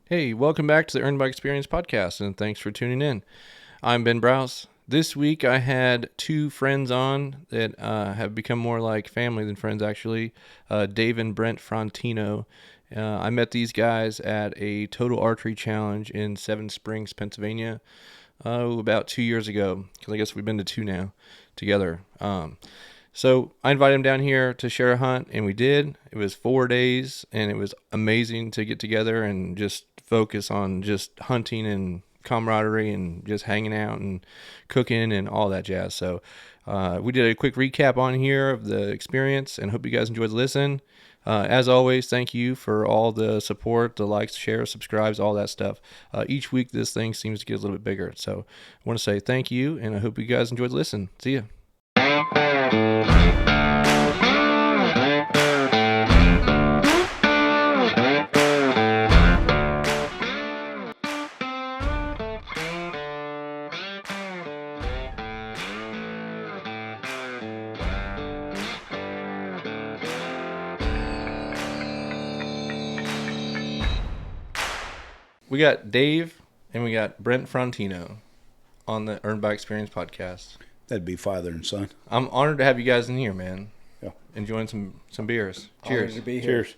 Hey, welcome back to the Earn by Experience podcast, and thanks for tuning in. I'm Ben Browse. This week I had two friends on that have become more like family than friends, actually. Dave and Brent Frontino. I met these guys at a total archery challenge in Seven Springs, Pennsylvania, about 2 years ago, because I guess we've been to two now together. So I invited them down here to share a hunt, and we did. It was 4 days, and it was amazing to get together and just focus on just hunting and camaraderie and just hanging out and cooking and all that jazz. So we did a quick recap on here of the experience, and hope you guys enjoyed the listen. As always, thank you for all the support, the likes, shares, subscribes, all that stuff. Each week this thing seems to get a little bit bigger. So I want to say thank you, and I hope you guys enjoyed the listen. See ya. We got Dave and we got Brent Frontino on the Earn by Experience podcast. That'd be father and son. I'm honored to have you guys in here, man. Yeah. Enjoying some beers. Honored Cheers. to be here. Cheers.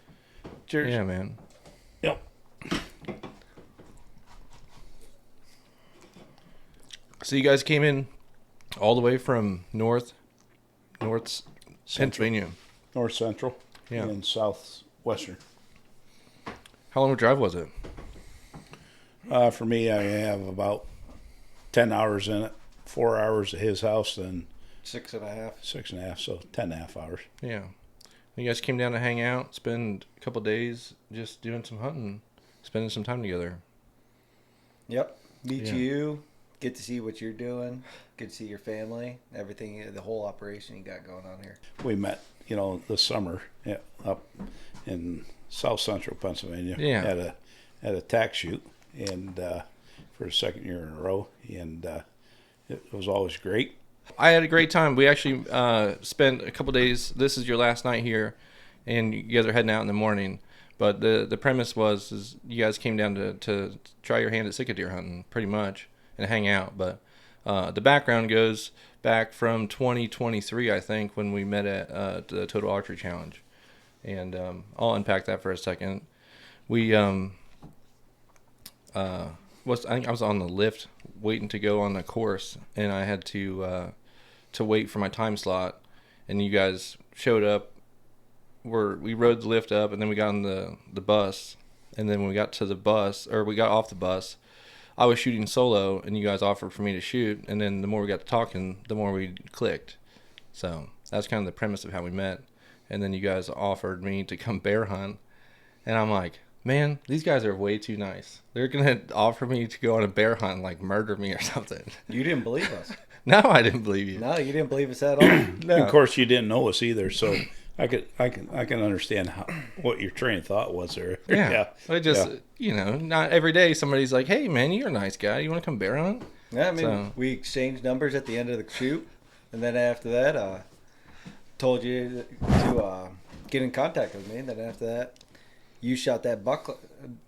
Cheers. Yeah, man. Yep. So you guys came in all the way from North Pennsylvania. North Central Yeah. and Southwestern. How long of a drive was it? For me, I have about 10 hours in it. 4 hours at his house, then 6.5. 6.5, so 10.5 hours. Yeah. You guys came down to hang out, spend a couple days just doing some hunting, spending some time together. Yep. Meet Yeah. you. Get to see what you're doing. Get to see your family. Everything, the whole operation you got going on here. We met, this summer up in South Central Pennsylvania Yeah. at a tack shoot, and for the second year in a row, and it was always great. I had a great time. We actually spent a couple days. This is your last night here, and you guys are heading out in the morning. But the premise is you guys came down to try your hand at Sika deer hunting, pretty much, and hang out. But the background goes back from 2023, I think, when we met at the Total Archery Challenge. And I'll unpack that for a second. We I think I was on the lift waiting to go on the course, and I had to wait for my time slot, and you guys showed up. We rode the lift up, and then we got on the bus, and then when we got to the bus, or we got off the bus, I was shooting solo, and you guys offered for me to shoot, and then the more we got to talking, the more we clicked. So that's kind of the premise of how we met, and then you guys offered me to come bear hunt, and I'm like, man, these guys are way too nice. They're going to offer me to go on a bear hunt and, like, murder me or something. You didn't believe us. No, I didn't believe you. No, you didn't believe us at all. No. Of course, you didn't know us either, so I can understand what your train of thought was there. Yeah. It just, Yeah. not every day somebody's like, hey, man, you're a nice guy. You want to come bear hunt? Yeah, I mean, So- we exchanged numbers at the end of the shoot, and then after that, told you to get in contact with me. And then after that, you shot that buck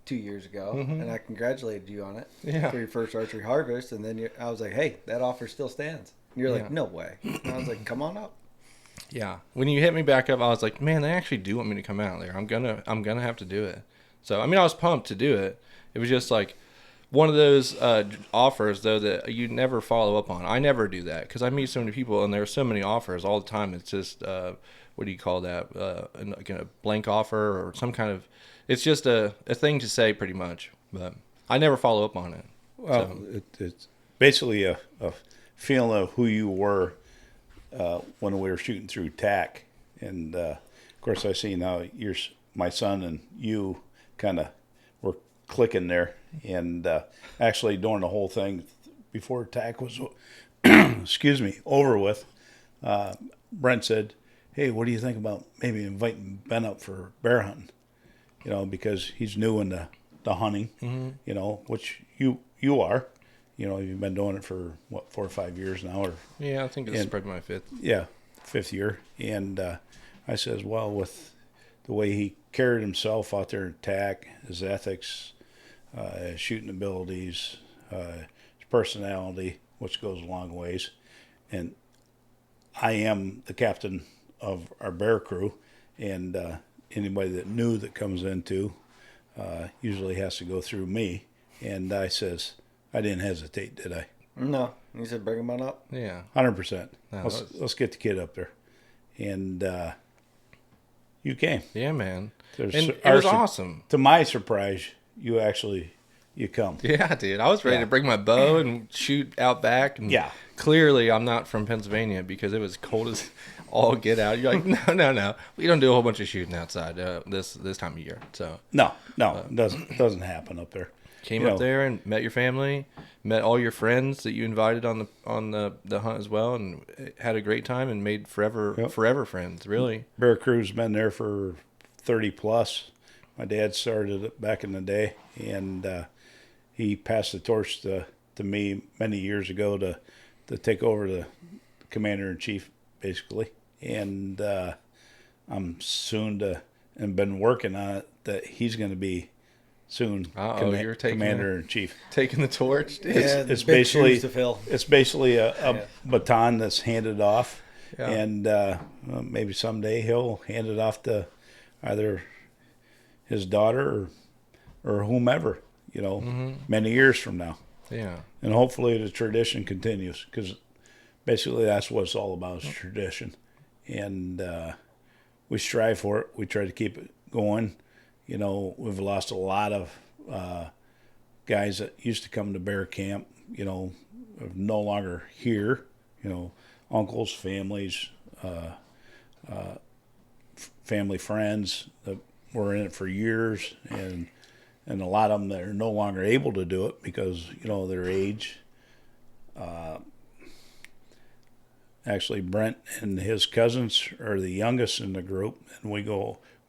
2 years ago, and I congratulated you on it for your first archery harvest. And then I was like, hey, that offer still stands. And you're like, no way. And I was like, come on up. Yeah. When you hit me back up, I was like, man, they actually do want me to come out there. I'm gonna have to do it. So, I mean, I was pumped to do it. It was just like one of those offers, though, that you never follow up on. I never do that because I meet so many people, and there are so many offers all the time. It's just, what do you call that? Like a blank offer or some kind of, it's just a thing to say pretty much. But I never follow up on it. Well, So, it's basically a feeling of who you were when we were shooting through tack, and of course I see now my son and you kind of were clicking there, and actually during the whole thing before tack was over with, Brent said, hey, what do you think about maybe inviting Ben up for bear hunting? Because he's new in the hunting, which you are. You've been doing it for, 4 or 5 years now? Or yeah, I think it's probably my fifth. Yeah, 5th year. And I says, well, with the way he carried himself out there in tack, his ethics, his shooting abilities, his personality, which goes a long ways. And I am the captain of our bear crew, and anybody that comes into usually has to go through me. And I says, I didn't hesitate, did I? No. You said bring him on up? Yeah. 100%. No, Let's get the kid up there. And you came. Yeah, man. There's And it was awesome. To my surprise, you come. Yeah, dude. I was ready to bring my bow and shoot out back. And Yeah. Clearly, I'm not from Pennsylvania because it was cold as all get out. You're like, no. We don't do a whole bunch of shooting outside this time of year. So No, it doesn't happen up there. came up there and met your family, met all your friends that you invited on the hunt as well, and had a great time and made forever friends. Really, Bear Crew's been there for 30 plus. My dad started it back in the day, and he passed the torch to me many years ago to take over the commander-in-chief, basically. And I'm soon and been working on it, that he's going to be soon you're commander-in-chief. taking the torch. Dude. It's big basically shoes to fill. It's basically a baton that's handed off, Yeah. and maybe someday he'll hand it off to either his daughter or whomever, many years from now. Yeah. And hopefully the tradition continues, because basically that's what it's all about, is tradition. And we strive for it. We try to keep it going. We've lost a lot of guys that used to come to bear camp, are no longer here. Uncles, families, family friends that were in it for years, and a lot of them that are no longer able to do it because their age. Actually, Brent and his cousins are the youngest in the group, and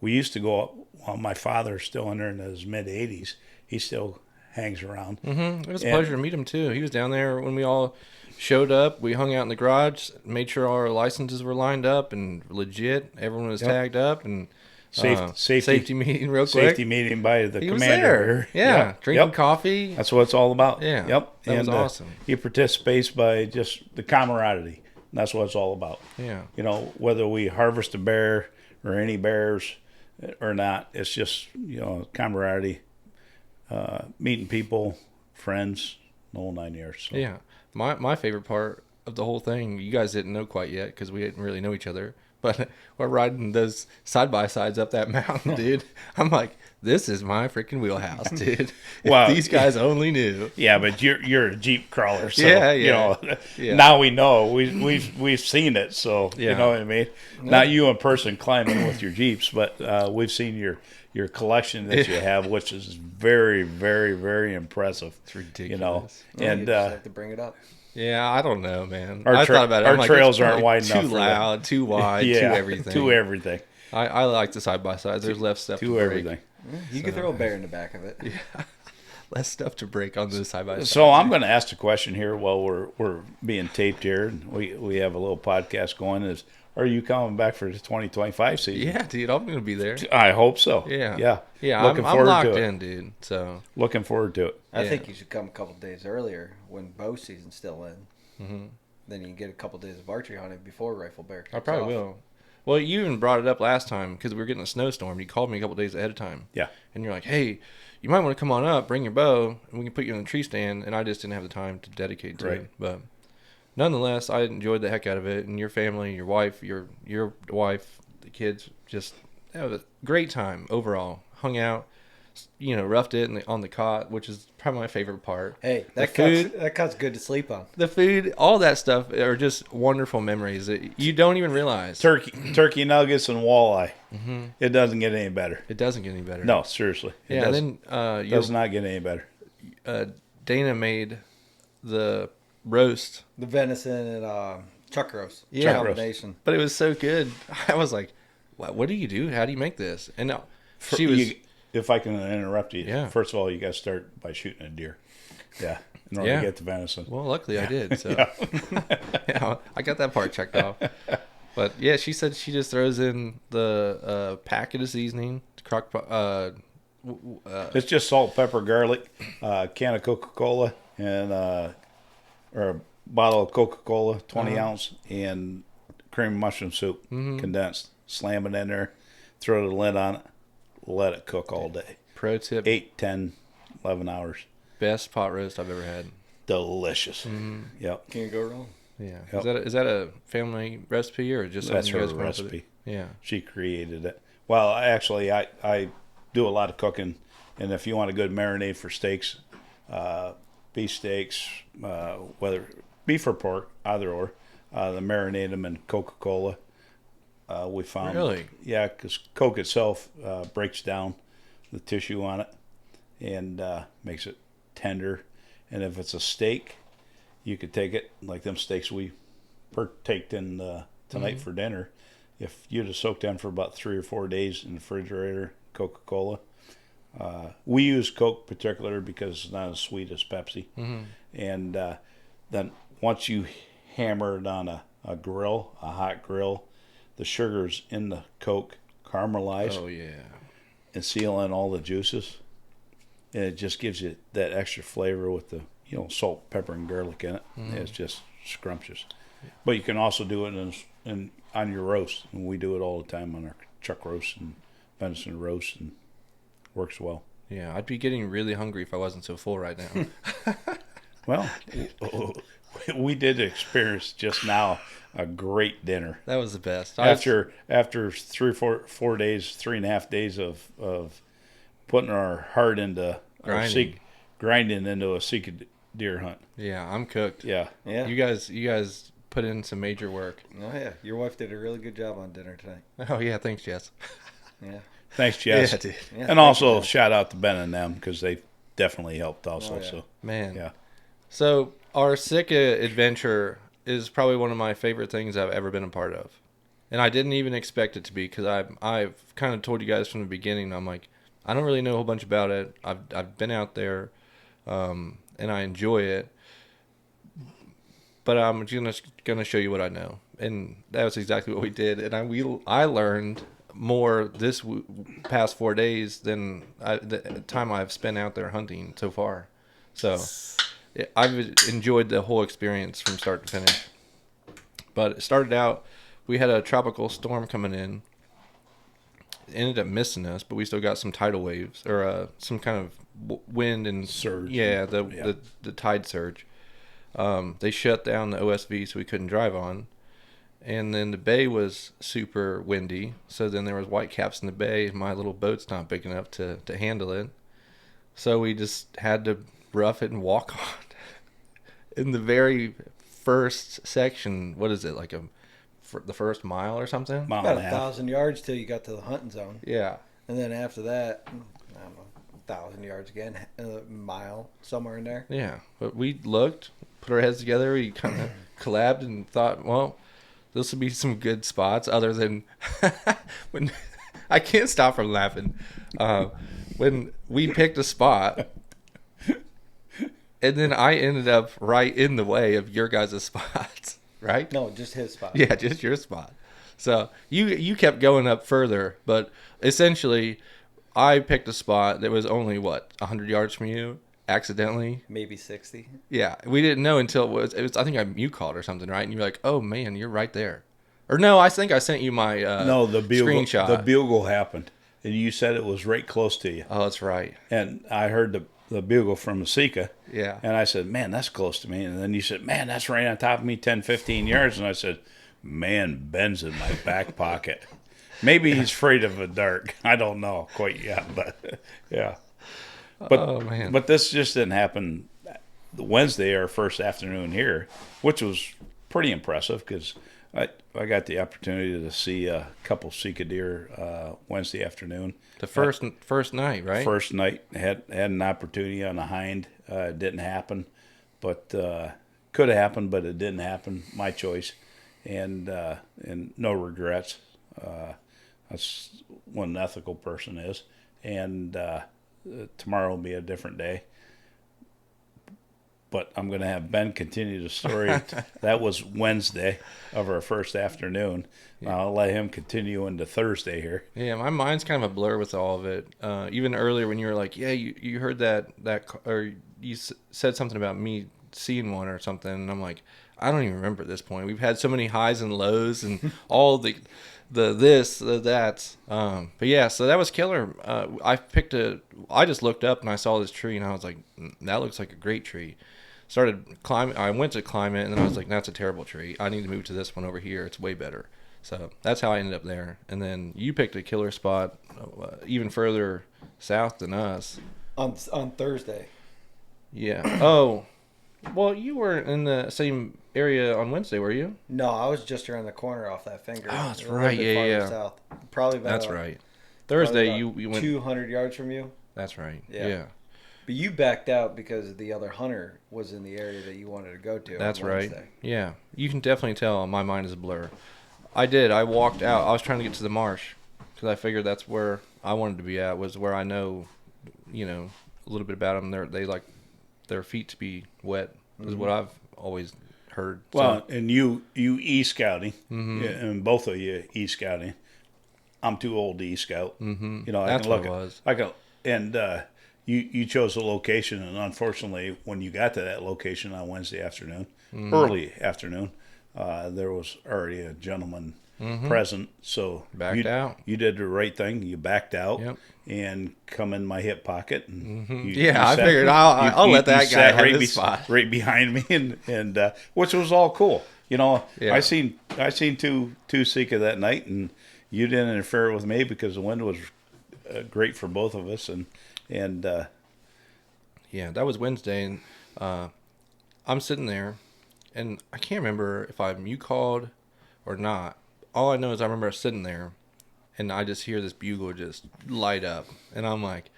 we used to go while my father's still in his mid-80s. He still hangs around. It was a pleasure to meet him too. He was down there when we all showed up. We hung out in the garage, made sure all our licenses were lined up and legit. Everyone was tagged up, and safety meeting real quick. Safety meeting by the He commander. was there. Yeah, drinking coffee. That's what it's all about. Yeah. Yep. That was awesome. He participates by just the camaraderie. That's what it's all about. Yeah. Whether we harvest a bear or any bears or not, it's just, camaraderie, meeting people, friends, the whole 9 years. So. Yeah. My favorite part of the whole thing, you guys didn't know quite yet because we didn't really know each other, but we're riding those side-by-sides up that mountain, dude. I'm like, this is my freaking wheelhouse, dude. Well, these guys only knew. Yeah, but you're a Jeep crawler, so yeah. Now we know. We've seen it, so you know what I mean. Yeah. Not you in person climbing with your Jeeps, but we've seen your collection that you have, which is very, very, very impressive. It's ridiculous. And have to bring it up. Yeah, I don't know, man. I thought about it. Our trails aren't wide enough. Too loud, too wide, too everything. To everything. I like the side-by-sides. There's less stuff to break. Everything. You can throw a bear in the back of it. Yeah. Less stuff to break on the side-by-side. So I'm going to ask the question here while we're being taped here, and we have a little podcast going. Are you coming back for the 2025 season? Yeah, dude, I'm going to be there. I hope so. Yeah. I'm locked in, dude. So looking forward to it. I think you should come a couple days earlier when bow season's still in. Mm-hmm. Then you can get a couple days of archery hunting before rifle bear kicks I probably off. will. Well, you even brought it up last time because we were getting a snowstorm. You called me a couple days ahead of time. Yeah. And you're like, hey, you might want to come on up, bring your bow, and we can put you in the tree stand. And I just didn't have the time to dedicate to it. But nonetheless, I enjoyed the heck out of it. And your family, your wife, your wife, the kids, just that was a great time overall. Hung out, roughed it on the cot, which is probably my favorite part. Hey, that cot's good to sleep on. The food, all that stuff are just wonderful memories that you don't even realize. Turkey nuggets and walleye. Mm-hmm. It doesn't get any better. It doesn't get any better. No, seriously. It does not get any better. Dana made the roast. The venison and chuck roast. Yeah. Combination. But it was so good. I was like, what do you do? How do you make this? And she was... If I can interrupt you, yeah. First of all, you got to start by shooting a deer. Yeah, in order to get the venison. Well, luckily I did. So yeah, I got that part checked off. But yeah, she said she just throws in the packet of seasoning, It's just salt, pepper, garlic, can of Coca-Cola, and or a bottle of Coca-Cola, 20 ounce, and cream mushroom soup, condensed. Slam it in there, throw the lid on it, let it cook all day. Pro tip: 8, 10, 11 hours. best pot roast I've ever had. Delicious. Yep. Can't go wrong. Yeah. Yep. Is that a family recipe or just something That's you her guys come up with? recipe. Yeah. She created it. Well, actually, I do a lot of cooking, and if you want a good marinade for steaks, beef steaks, whether beef or pork, either or, they marinate them in Coca-Cola. We found, Really? yeah, because Coke itself breaks down the tissue on it and makes it tender. And if it's a steak, you could take it like them steaks we partaked in tonight for dinner. If you'd have soaked them for about 3 or 4 days in the refrigerator, Coca-Cola. We use Coke particular because it's not as sweet as Pepsi. And then once you hammer it on a grill, a hot grill, the sugars in the Coke caramelize Oh yeah. and seal in all the juices. And it just gives you that extra flavor with the salt, pepper, and garlic in it. It's just scrumptious. But you can also do it on your roast, and we do it all the time on our chuck roast and venison roast, and works well. Yeah, I'd be getting really hungry if I wasn't so full right now. Well, we did experience just now a great dinner. That was the best. After 3.5 days of putting our heart into grinding into a Sika deer hunt. Yeah, I'm cooked. Yeah. Yeah. You guys put in some major work. Oh yeah. Your wife did a really good job on dinner tonight. Oh yeah, thanks, Jess. Yeah. Thanks, Jess. Yeah, dude. Yeah, And also shout out to Ben and them because they definitely helped also. Oh, yeah. So Man. yeah. So our Sika adventure is probably one of my favorite things I've ever been a part of. And I didn't even expect it to be because I've kind of told you guys from the beginning, I'm like, I don't really know a whole bunch about it. I've been out there, and I enjoy it. But I'm gonna show you what I know, and that was exactly what we did. And I learned more this past 4 days than the time I've spent out there hunting so far. So I've enjoyed the whole experience from start to finish. But it started out, we had a tropical storm coming in. It ended up missing us, but we still got some tidal waves or some kind of wind and Surge. Yeah, the tide surge. They shut down the OSV so we couldn't drive on. And then the bay was super windy, so then there was white caps in the bay. My little boat's not big enough to handle it. So we just had to rough it and walk on. In the very first section, what is it, like the first mile or something? Mile About and a half. 1,000 yards till you got to the hunting zone. Yeah. And then after that, I don't know, 1,000 yards again, a mile, somewhere in there. Yeah. But we looked, put our heads together, we kind of collabed and thought, well, this would be some good spots other than when I can't stop from laughing. When we picked a spot and then I ended up right in the way of your guys' spots, right? No, just his spot. Yeah, just your spot. So you kept going up further, but essentially I picked a spot that was only, 100 yards from you, accidentally. Maybe 60. Yeah, we didn't know until it was I think you called or something, right? And you're like, oh man, you're right there. Or no, I think I sent you my No, the bugle, screenshot. the bugle happened, and you said it was right close to you. Oh, that's right. And I heard the bugle from Sika. Yeah. And I said, man, that's close to me. And then you said, man, that's right on top of me, 10, 15 yards. And I said, man, Ben's in my back pocket. Maybe he's afraid of the dark. I don't know quite yet, but yeah. But, Oh, man. But this just didn't happen Wednesday, our first afternoon here, which was pretty impressive because I got the opportunity to see a couple Sika deer Wednesday afternoon. The first night, right? First night, had an opportunity on the hind. It didn't happen, but could have happened, but it didn't happen. My choice, and no regrets. That's what an ethical person is. And tomorrow will be a different day. but I'm going to have Ben continue the story. That was Wednesday of our first afternoon. I'll let him continue into Thursday here. Yeah, my mind's kind of a blur with all of it. Even earlier when you were like, yeah, you heard that, or you said something about me seeing one or something, and I'm like, I don't even remember at this point. We've had so many highs and lows and all the this, the that. But yeah, so that was killer. I just looked up and I saw this tree and I was like, that looks like a great tree. Started climbing. I went to climb it and then I was like, that's a terrible tree. I need to move to this one over here. It's way better. So that's how I ended up there. And then you picked a killer spot even further south than us. On Thursday. Yeah. Oh, well, you were in the same area on Wednesday, were you? No, I was just around the corner off that finger. Oh, that's A little right. bit Yeah, farther yeah. South. Probably about That's right. Thursday, you went 200 yards from you. That's right. Yeah. Yeah. But you backed out because the other hunter was in the area that you wanted to go to. That's on right. Wednesday. Yeah. You can definitely tell my mind is a blur. I did. I walked out. I was trying to get to the marsh because I figured that's where I wanted to be at, was where I know, a little bit about them. They like their feet to be wet, is what I've always heard. Well, and you e-scouting, Mm-hmm. and both of you e-scouting. I'm too old to e-scout. Mm-hmm. I That's can look what it at, was. I can, and you chose a location, and unfortunately, when you got to that location on Wednesday afternoon, early afternoon, there was already a gentleman present. So Backed out. You did the right thing. You backed out. Yep. And come in my hip pocket, and I figured I'll let that guy sat have his spot. right behind me, and which was all cool. Yeah. I seen two Sika that night, and you didn't interfere with me because the wind was great for both of us, and Yeah, that was Wednesday, and I'm sitting there, and I can't remember if you called or not. All I know is I remember sitting there, and I just hear this bugle just light up, and I'm like,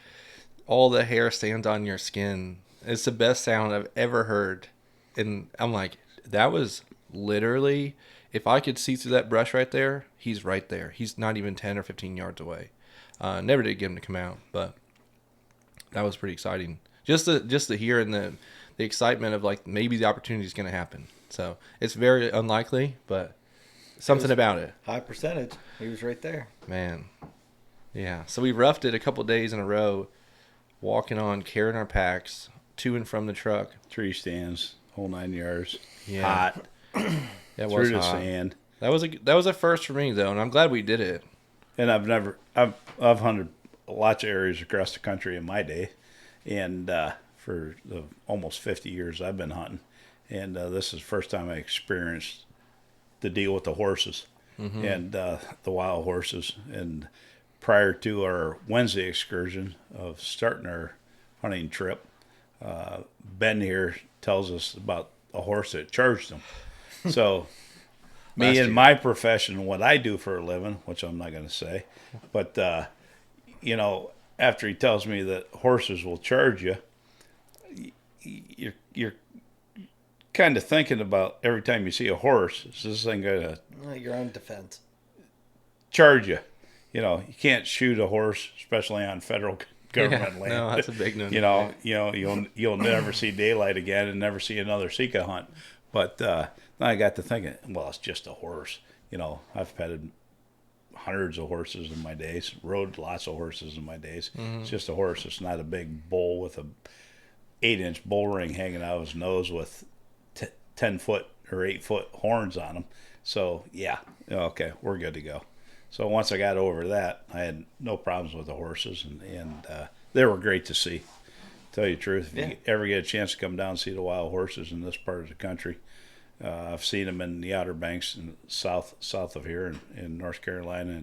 all the hair stands on your skin. It's the best sound I've ever heard, and I'm like, that was literally, if I could see through that brush right there, he's right there. He's not even 10 or 15 yards away. Never did get him to come out, but that was pretty exciting. Just to hear and the excitement of like maybe the opportunity is going to happen. So it's very unlikely, but something about it. High percentage. He was right there. Man. Yeah. So we roughed it a couple days in a row, walking on, carrying our packs to and from the truck. tree stands, whole 9 yards, Yeah. hot That through was the hot. sand. That was a first for me though, and I'm glad we did it. And I've hunted lots of areas across the country in my day, and for the almost 50 years I've been hunting, and this is the first time I experienced the deal with the horses and the wild horses. And prior to our Wednesday excursion of starting our hunting trip, Ben here tells us about a horse that charged him. So me Last in year. my profession, what I do for a living, which I'm not going to say, but after he tells me that horses will charge you, you're kind of thinking about every time you see a horse, is this thing going to Your own defense. charge you? You can't shoot a horse, especially on federal government land. No, that's a big no. You'll never see daylight again and never see another Sika hunt. But then I got to thinking, well, it's just a horse. I've petted hundreds of horses in my days, rode lots of horses in my days. It's just a horse. It's not a big bull with a 8-inch bull ring hanging out of his nose with 10-foot or 8-foot horns on him. So yeah, okay, we're good to go. So once I got over that, I had no problems with the horses, and they were great to see. Tell you the truth, if you ever get a chance to come down and see the wild horses in this part of the country, I've seen them in the Outer Banks and south of here in North Carolina,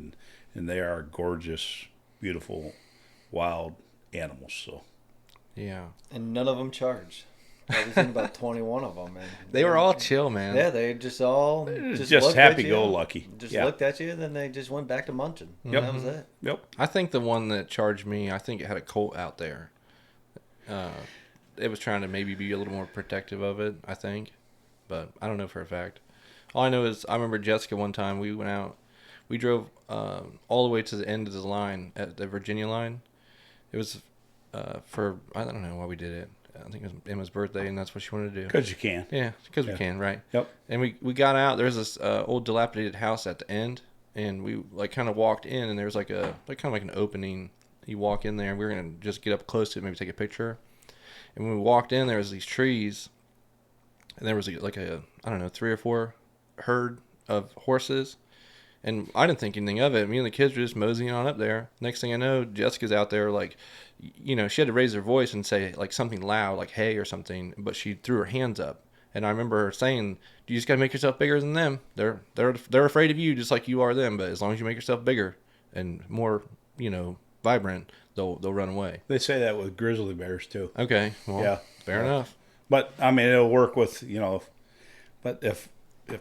and they are gorgeous, beautiful, wild animals. So Yeah. And none of them charged. I was in about 21 of them. And They were all chill, man. Yeah, they just all just looked at you, happy-go-lucky. Just Yeah. looked at you, then they just went back to munching. Yep. That was it. Yep. I think the one that charged me, I think it had a colt out there. It was trying to maybe be a little more protective of it, I think. But I don't know for a fact. All I know is I remember Jessica one time, we went out, we drove all the way to the end of the line, at the Virginia line. It was for I don't know why we did it. I think it was Emma's birthday, and that's what she wanted to do. Because you can. Yeah, because we can, right? Yep. And we got out. There's this old dilapidated house at the end, and we like kind of walked in, and there was like kind of like an opening. You walk in there, and we were gonna just get up close to it, maybe take a picture. And when we walked in, there was these trees, and there was like a I don't know 3 or 4 herd of horses. And I didn't think anything of it. Me and the kids were just moseying on up there. Next thing I know, Jessica's out there, like, you know, she had to raise her voice and say, like, something loud, like, hey, or something. But she threw her hands up. And I remember her saying, you just got to make yourself bigger than them. They're afraid of you just like you are them. But as long as you make yourself bigger and more, you know, vibrant, they'll run away. They say that with grizzly bears, too. Okay. Well, Yeah. Fair enough. But, I mean, it'll work with, you know, but if You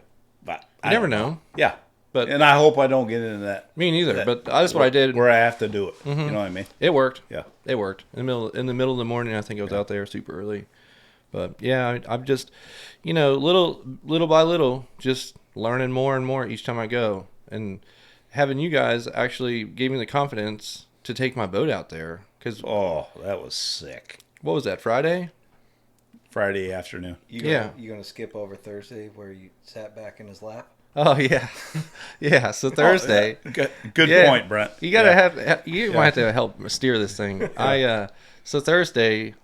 never know. Yeah. But and I hope I don't get into that. Me neither. But that's what I did. Where I have to do it. You know what I mean? It worked. Yeah. It worked. In the middle of the morning, I think I was out there super early. But yeah, I'm just, you know, little by little, just learning more and more each time I go. And having you guys actually gave me the confidence to take my boat out there. Oh, that was sick. What was that, Friday? Friday afternoon. You gonna skip over Thursday where you sat back in his lap? Oh yeah, yeah. So Thursday. Oh, yeah. Good Yeah. point, Brent. You gotta have. You might have to help steer this thing. So Thursday,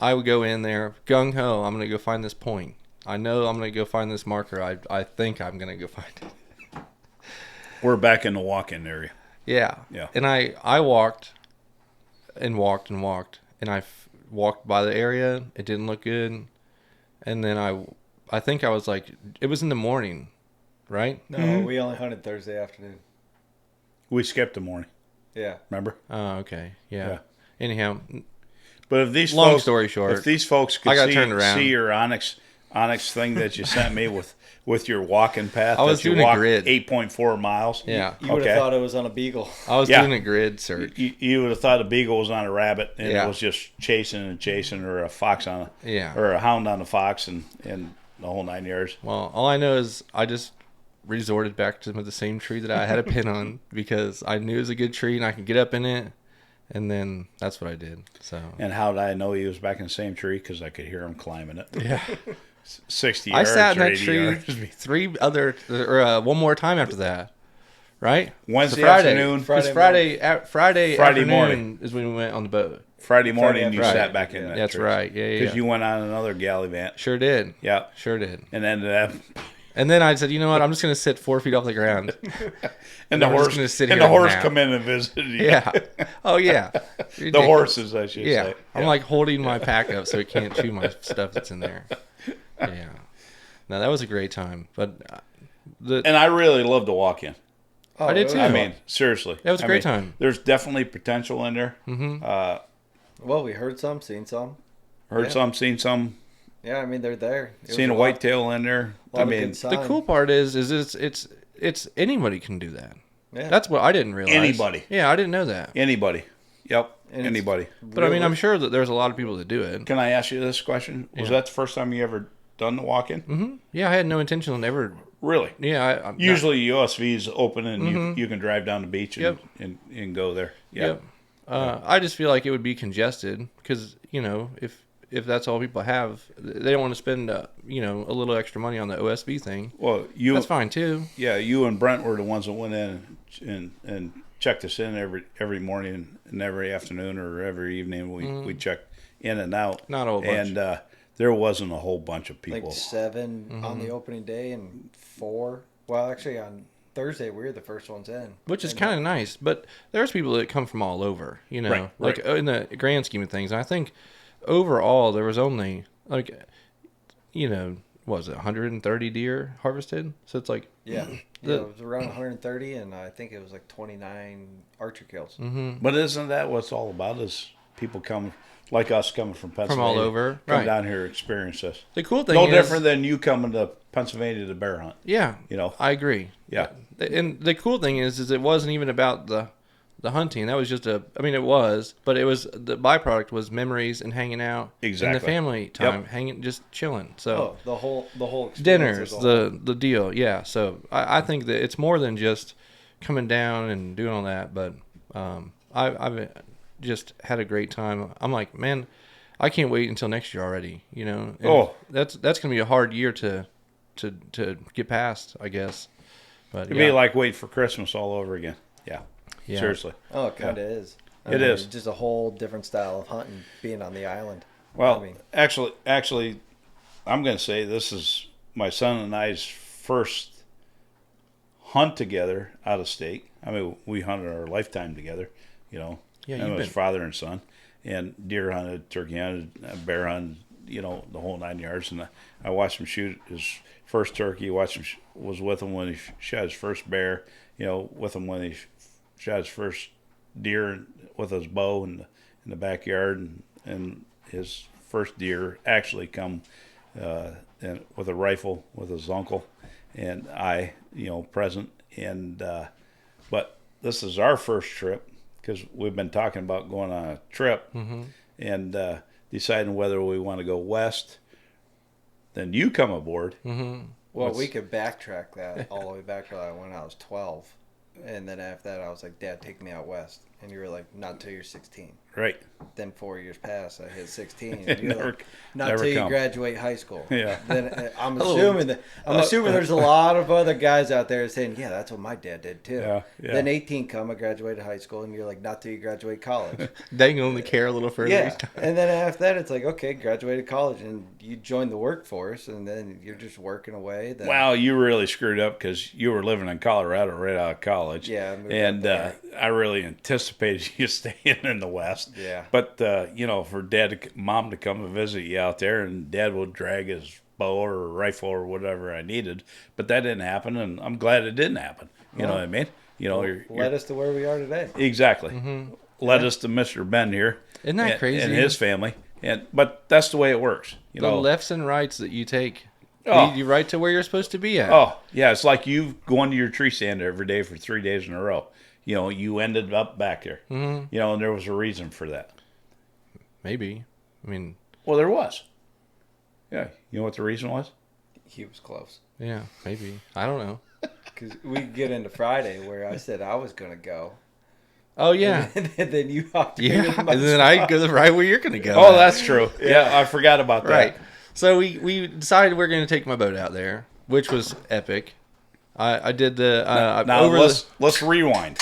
I would go in there gung ho. I'm gonna go find this point. I know I'm gonna go find this marker. I think I'm gonna go find it. We're back in the walk-in area. Yeah. Yeah. And I walked and walked and walked, and walked by the area. It didn't look good, and then I think I was like, it was in the morning. Right? No, we only hunted Thursday afternoon. We skipped the morning. Yeah. Remember? Oh, okay. Yeah. Yeah. Anyhow, But if these long folks, story short, if these folks could I got turned around. see your onyx thing that you sent me with your walking path, I was that you doing a walked grid. 8.4 miles. Yeah. You would have thought it was on a beagle. I was Yeah. doing a grid search. You would have thought a beagle was on a rabbit and Yeah. it was just chasing and chasing, or a fox on Yeah. or a hound on a fox, and the whole 9 yards. Well, all I know is I just resorted back to the same tree that I had a pin on because I knew it was a good tree and I could get up in it. And then that's what I did. So And how did I know he was back in the same tree? Because I could hear him climbing it. yeah, 60 I yards. sat in or that 80 tree yards. one more time after that. Right? Wednesday So Friday, afternoon. Friday Friday afternoon morning is when we went on the boat. Friday morning, you Right. sat back in that That's tree. right. Yeah, yeah. Because you went on another gallivant. Sure did. Yeah. Sure did. And ended up. And then I said, you know what? I'm just going to sit 4 feet off the ground. And the I'm just horse, gonna sit and here the and horse nap. come in and visited you. Yeah. Oh, yeah. The horses, I should Yeah. say. I'm like holding my pack up so it can't chew my stuff that's in there. Yeah. No, that was a great time. But And I really love to walk in. Oh, I did it too. was I fun. mean, seriously. That was a great time. There's definitely potential in there. Mm-hmm. Well, we heard some, seen some. Heard Yeah. some, seen some. Yeah, I mean they're there. It was Seen a lot- whitetail in there. lot I of mean, good the sign. cool part is it's anybody can do that. Yeah. That's what I didn't realize. Anybody. Yeah, I didn't know that. anybody. Yep. And it's Anybody. But I mean, I'm sure that there's a lot of people that do it. Can I ask you this question? Was Yeah. that the first time you ever done the walk-in? Mm-hmm. Yeah, I had no intention on ever. Really? Yeah, I'm Usually USV is open and you can drive down the beach and, Yep. and go there. Yeah. Yep. I just feel like it would be congested because if that's all people have, they don't want to spend a little extra money on the OSB thing. Well, That's fine too. Yeah, you and Brent were the ones that went in and checked us in every morning and every afternoon or every evening. We checked in and out. Not a whole bunch. And there wasn't a whole bunch of like people. 7 on the opening day and 4. Well, actually on Thursday we were the first ones in, Which is And, kind of nice, but there's people that come from all over, Right, like right. in the grand scheme of things. And I think overall there was only what was it, 130 deer harvested? So it's like, yeah, The- it was around 130, and I think it was like 29 archer kills. But isn't that what it's all about? Is people come like us coming from Pennsylvania, over, come right. down here to experience this. the cool thing No is, different than you coming to Pennsylvania to bear hunt. yeah, I agree. Yeah. And the cool thing is it wasn't even about the hunting. That was just it was, but it was, the byproduct was memories and hanging out. Exactly. And the family time, hanging, just chilling. So Oh, the whole experience dinners, is all- the deal. Yeah. So I think that it's more than just coming down and doing all that, but I've just had a great time. I'm like, man, I can't wait until next year already. And that's gonna be a hard year to get past, I guess. But It'd be like waiting for Christmas all over again. Yeah. Seriously. Oh, it kind of is. It is. It's just a whole different style of hunting, being on the island. Well, actually, I'm going to say this is my son and I's first hunt together out of state. I mean, we hunted our lifetime together, Yeah, and it was father and son, and deer hunted, turkey hunted, bear hunted, the whole 9 yards. And I watched him shoot his first turkey. Watched him was with him when he shot his first bear. With him when he shot his first deer with his bow in the backyard, and his first deer actually come and with a rifle with his uncle and I, present. And but this is our first trip because we've been talking about going on a trip and deciding whether we want to go west. Then you come aboard. Well, we could backtrack that all the way back to when I was 12. And then after that, I was like, Dad, take me out west. And you were like, not until you're 16. Right. Then 4 years passed, I hit 16. And you're like, not never until come. you graduate high school. Yeah. Then I'm assuming there's a lot of other guys out there saying, yeah, that's what my dad did too. Yeah. Then 18 come, I graduated high school, and you're like, not till you graduate college. they can only care a little further. Yeah. And then after that, it's like, okay, graduated college, and you join the workforce, and then you're just working away. Then, Wow, you really screwed up because you were living in Colorado right out of college. Yeah, I moved and up there. I really anticipated you staying in the West. Yeah. But for mom to come and visit you out there, and Dad would drag his bow or rifle or whatever I needed, but that didn't happen, and I'm glad it didn't happen. You know what I mean? Led us to where we are today. Exactly. Led us to Mr. Ben here. Isn't that crazy? And his family. But that's the way it works. The lefts and rights that you take. Oh. You right to where you're supposed to be at. Oh, yeah. It's like you going to your tree stand every day for 3 days in a row. You ended up back there. And there was a reason for that. Maybe. I mean. Well, there was. Yeah. You know what the reason was? He was close. Yeah, maybe. I don't know. Because we get into Friday where I said I was going to go. Oh, yeah. And then you hopped in Yeah, my and then I go right where you're going to go. Oh, that's true. Yeah, I forgot about that. Right. So we decided we're going to take my boat out there, which was epic. I did the... now let's rewind.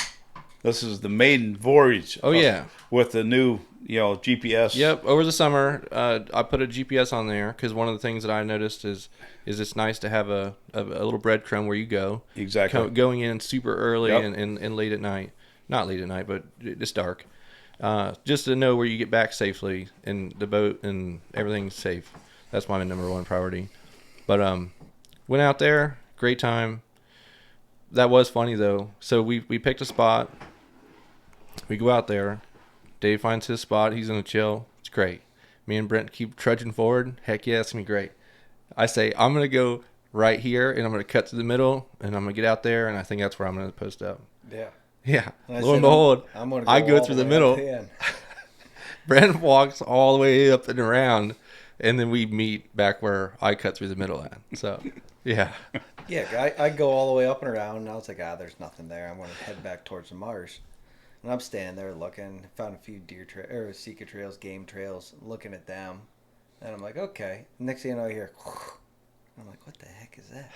This is the maiden voyage. Oh, yeah. With the new, GPS. Yep. Over the summer, I put a GPS on there because one of the things that I noticed is it's nice to have a little breadcrumb where you go. Exactly. Going in super early Yep. and late at night. Not late at night, but it's dark. Just to know where you get back safely and the boat and everything's safe. That's my number one priority. But went out there, great time. That was funny though. So we picked a spot. We go out there. Dave finds his spot. He's gonna chill. It's great. Me and Brent keep trudging forward. Heck yeah, it's gonna be great. I say I'm gonna go right here and I'm gonna cut to the middle and I'm gonna get out there and I think that's where I'm gonna post up. Yeah. Yeah. And I Lo said, and behold, I'm gonna I go all through the the way middle. up the end. Brent walks all the way up and around, and then we meet back where I cut through the middle at. So, yeah. Yeah, I go all the way up and around, and I was like, there's nothing there. I'm going to head back towards the marsh. And I'm standing there looking, found a few Sika trails, game trails, looking at them. And I'm like, okay. Next thing you know, I hear, I'm like, what the heck is that?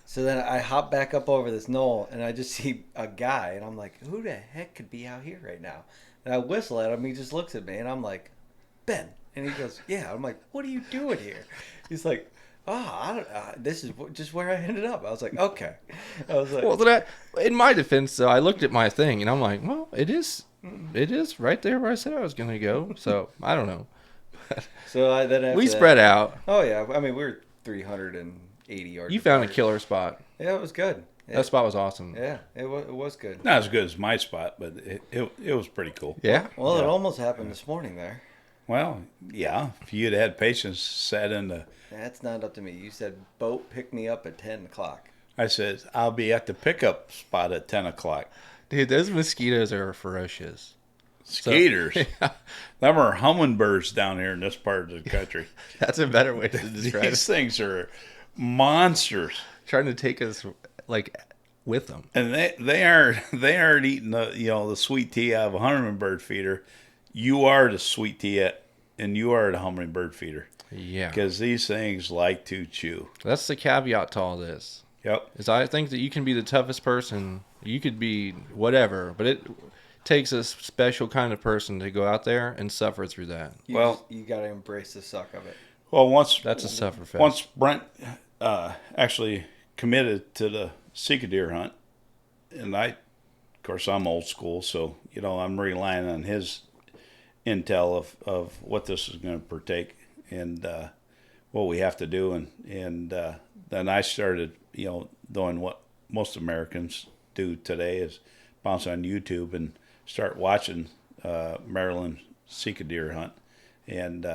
So then I hop back up over this knoll, and I just see a guy, and I'm like, who the heck could be out here right now? And I whistle at him, he just looks at me, and I'm like, Ben. And he goes, yeah. I'm like, what are you doing here? He's like, this is just where I ended up. I was like, okay. I was like, Well, in my defense, though, I looked at my thing, and I'm like, well, it is right there where I said I was going to go. So, I don't know. so then after We that- spread out. Oh, yeah. I mean, we were 380 yards. You found a apart. killer spot. Yeah, it was good. Yeah. That spot was awesome. Yeah, it was good. Not as good as my spot, but it was pretty cool. Yeah. Well, it almost happened this morning there. Well, yeah. If you'd had patience, sat in the... That's not up to me. You said, boat, pick me up at 10 o'clock. I said, I'll be at the pickup spot at 10 o'clock. Dude, those mosquitoes are ferocious. Skaters. Them are hummingbirds down here in this part of the country. That's a better way to describe These it. things are monsters. Trying to take us, with them. And they aren't eating the sweet tea out of a hummingbird feeder. you are the sweet tea and you are the hummingbird feeder. Yeah. Because these things like to chew. That's the caveat to all this. Yep. Is I think that you can be the toughest person. You could be whatever, but it takes a special kind of person to go out there and suffer through that. You got to embrace the suck of it. Well, once That's a suffer fest. Once Brent actually committed to the Sika deer hunt, and of course, I'm old school, so I'm relying on his intel of what this is going to partake and what we have to do, and then I started doing what most Americans do today is bounce on YouTube and start watching Maryland Sika deer hunt and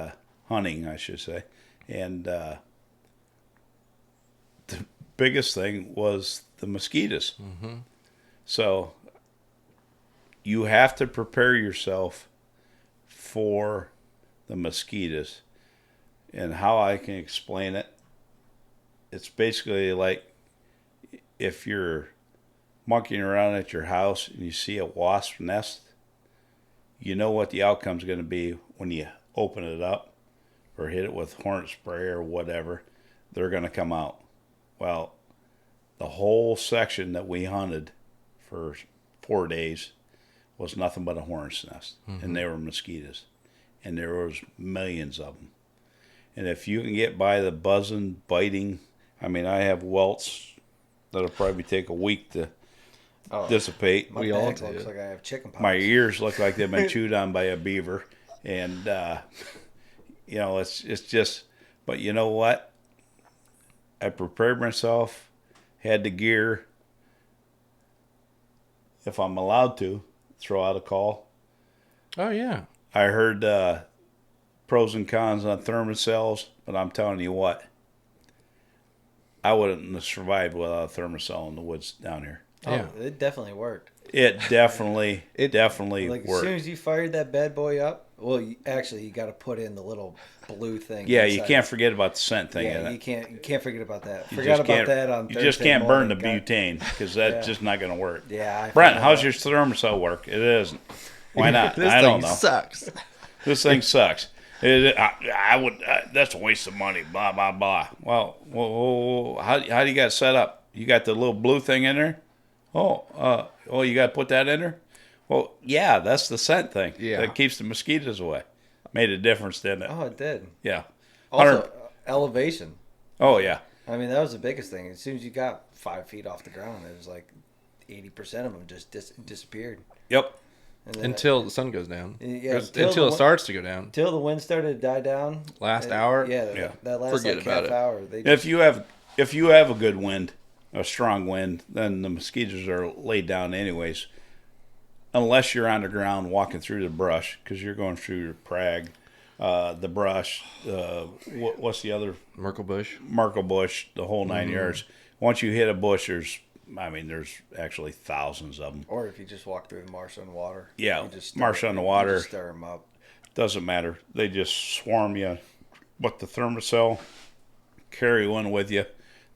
hunting, I should say, and the biggest thing was the mosquitoes. Mm-hmm. So you have to prepare yourself for the mosquitoes. And how I can explain it, it's basically like if you're monkeying around at your house and you see a wasp nest, you know what the outcome's going to be when you open it up or hit it with hornet spray or whatever. They're going to come out. Well, the whole section that we hunted for 4 days was nothing but a hornet's nest, and they were mosquitoes, and there was millions of them. And if you can get by the buzzing, biting, I mean, I have welts that'll probably take a week to dissipate. My back looks like I have chicken pox. My ears look like they've been chewed on by a beaver, and it's just. But you know what? I prepared myself, had the gear. If I'm allowed to, throw out a call. Oh yeah. I heard pros and cons on thermocells, but I'm telling you what, I wouldn't have survived without a thermocell in the woods down here. Oh, yeah. It definitely worked. It definitely like, worked. As soon as you fired that bad boy up, well, you got to put in the little blue thing. Yeah, inside. you can't forget about the scent thing in it. You can't forget about that. You Forgot about that on Thursday. You just can't burn the morning. butane because that's just not going to work. Yeah. Brent, how's your thermocell work? It isn't. Why not? I don't know. Sucks. This thing sucks. I would. That's a waste of money. Blah blah blah. Well, how do you got it set up? You got the little blue thing in there. You got to put that in there. Well, yeah, that's the scent thing. Yeah, that keeps the mosquitoes away. Made a difference, didn't it? Oh, it did. Yeah. Also, elevation. Oh yeah. I mean, that was the biggest thing. As soon as you got 5 feet off the ground, it was like 80% of them just disappeared. Yep. Until the sun goes down. Yeah, until it starts to go down. Until the wind started to die down. Last hour? Yeah. That last Forget about half hour. If you have a good wind, a strong wind, then the mosquitoes are laid down anyways. Unless you're on the ground walking through the brush, because you're going through your prag, the brush, what's the other? Myrtle bush, the whole 9 yards. Once you hit a bush, there's actually thousands of them. Or if you just walk through the marsh on water. Yeah, marsh on the water. You just stir them up. Doesn't matter. They just swarm you. But the thermocell, carry one with you.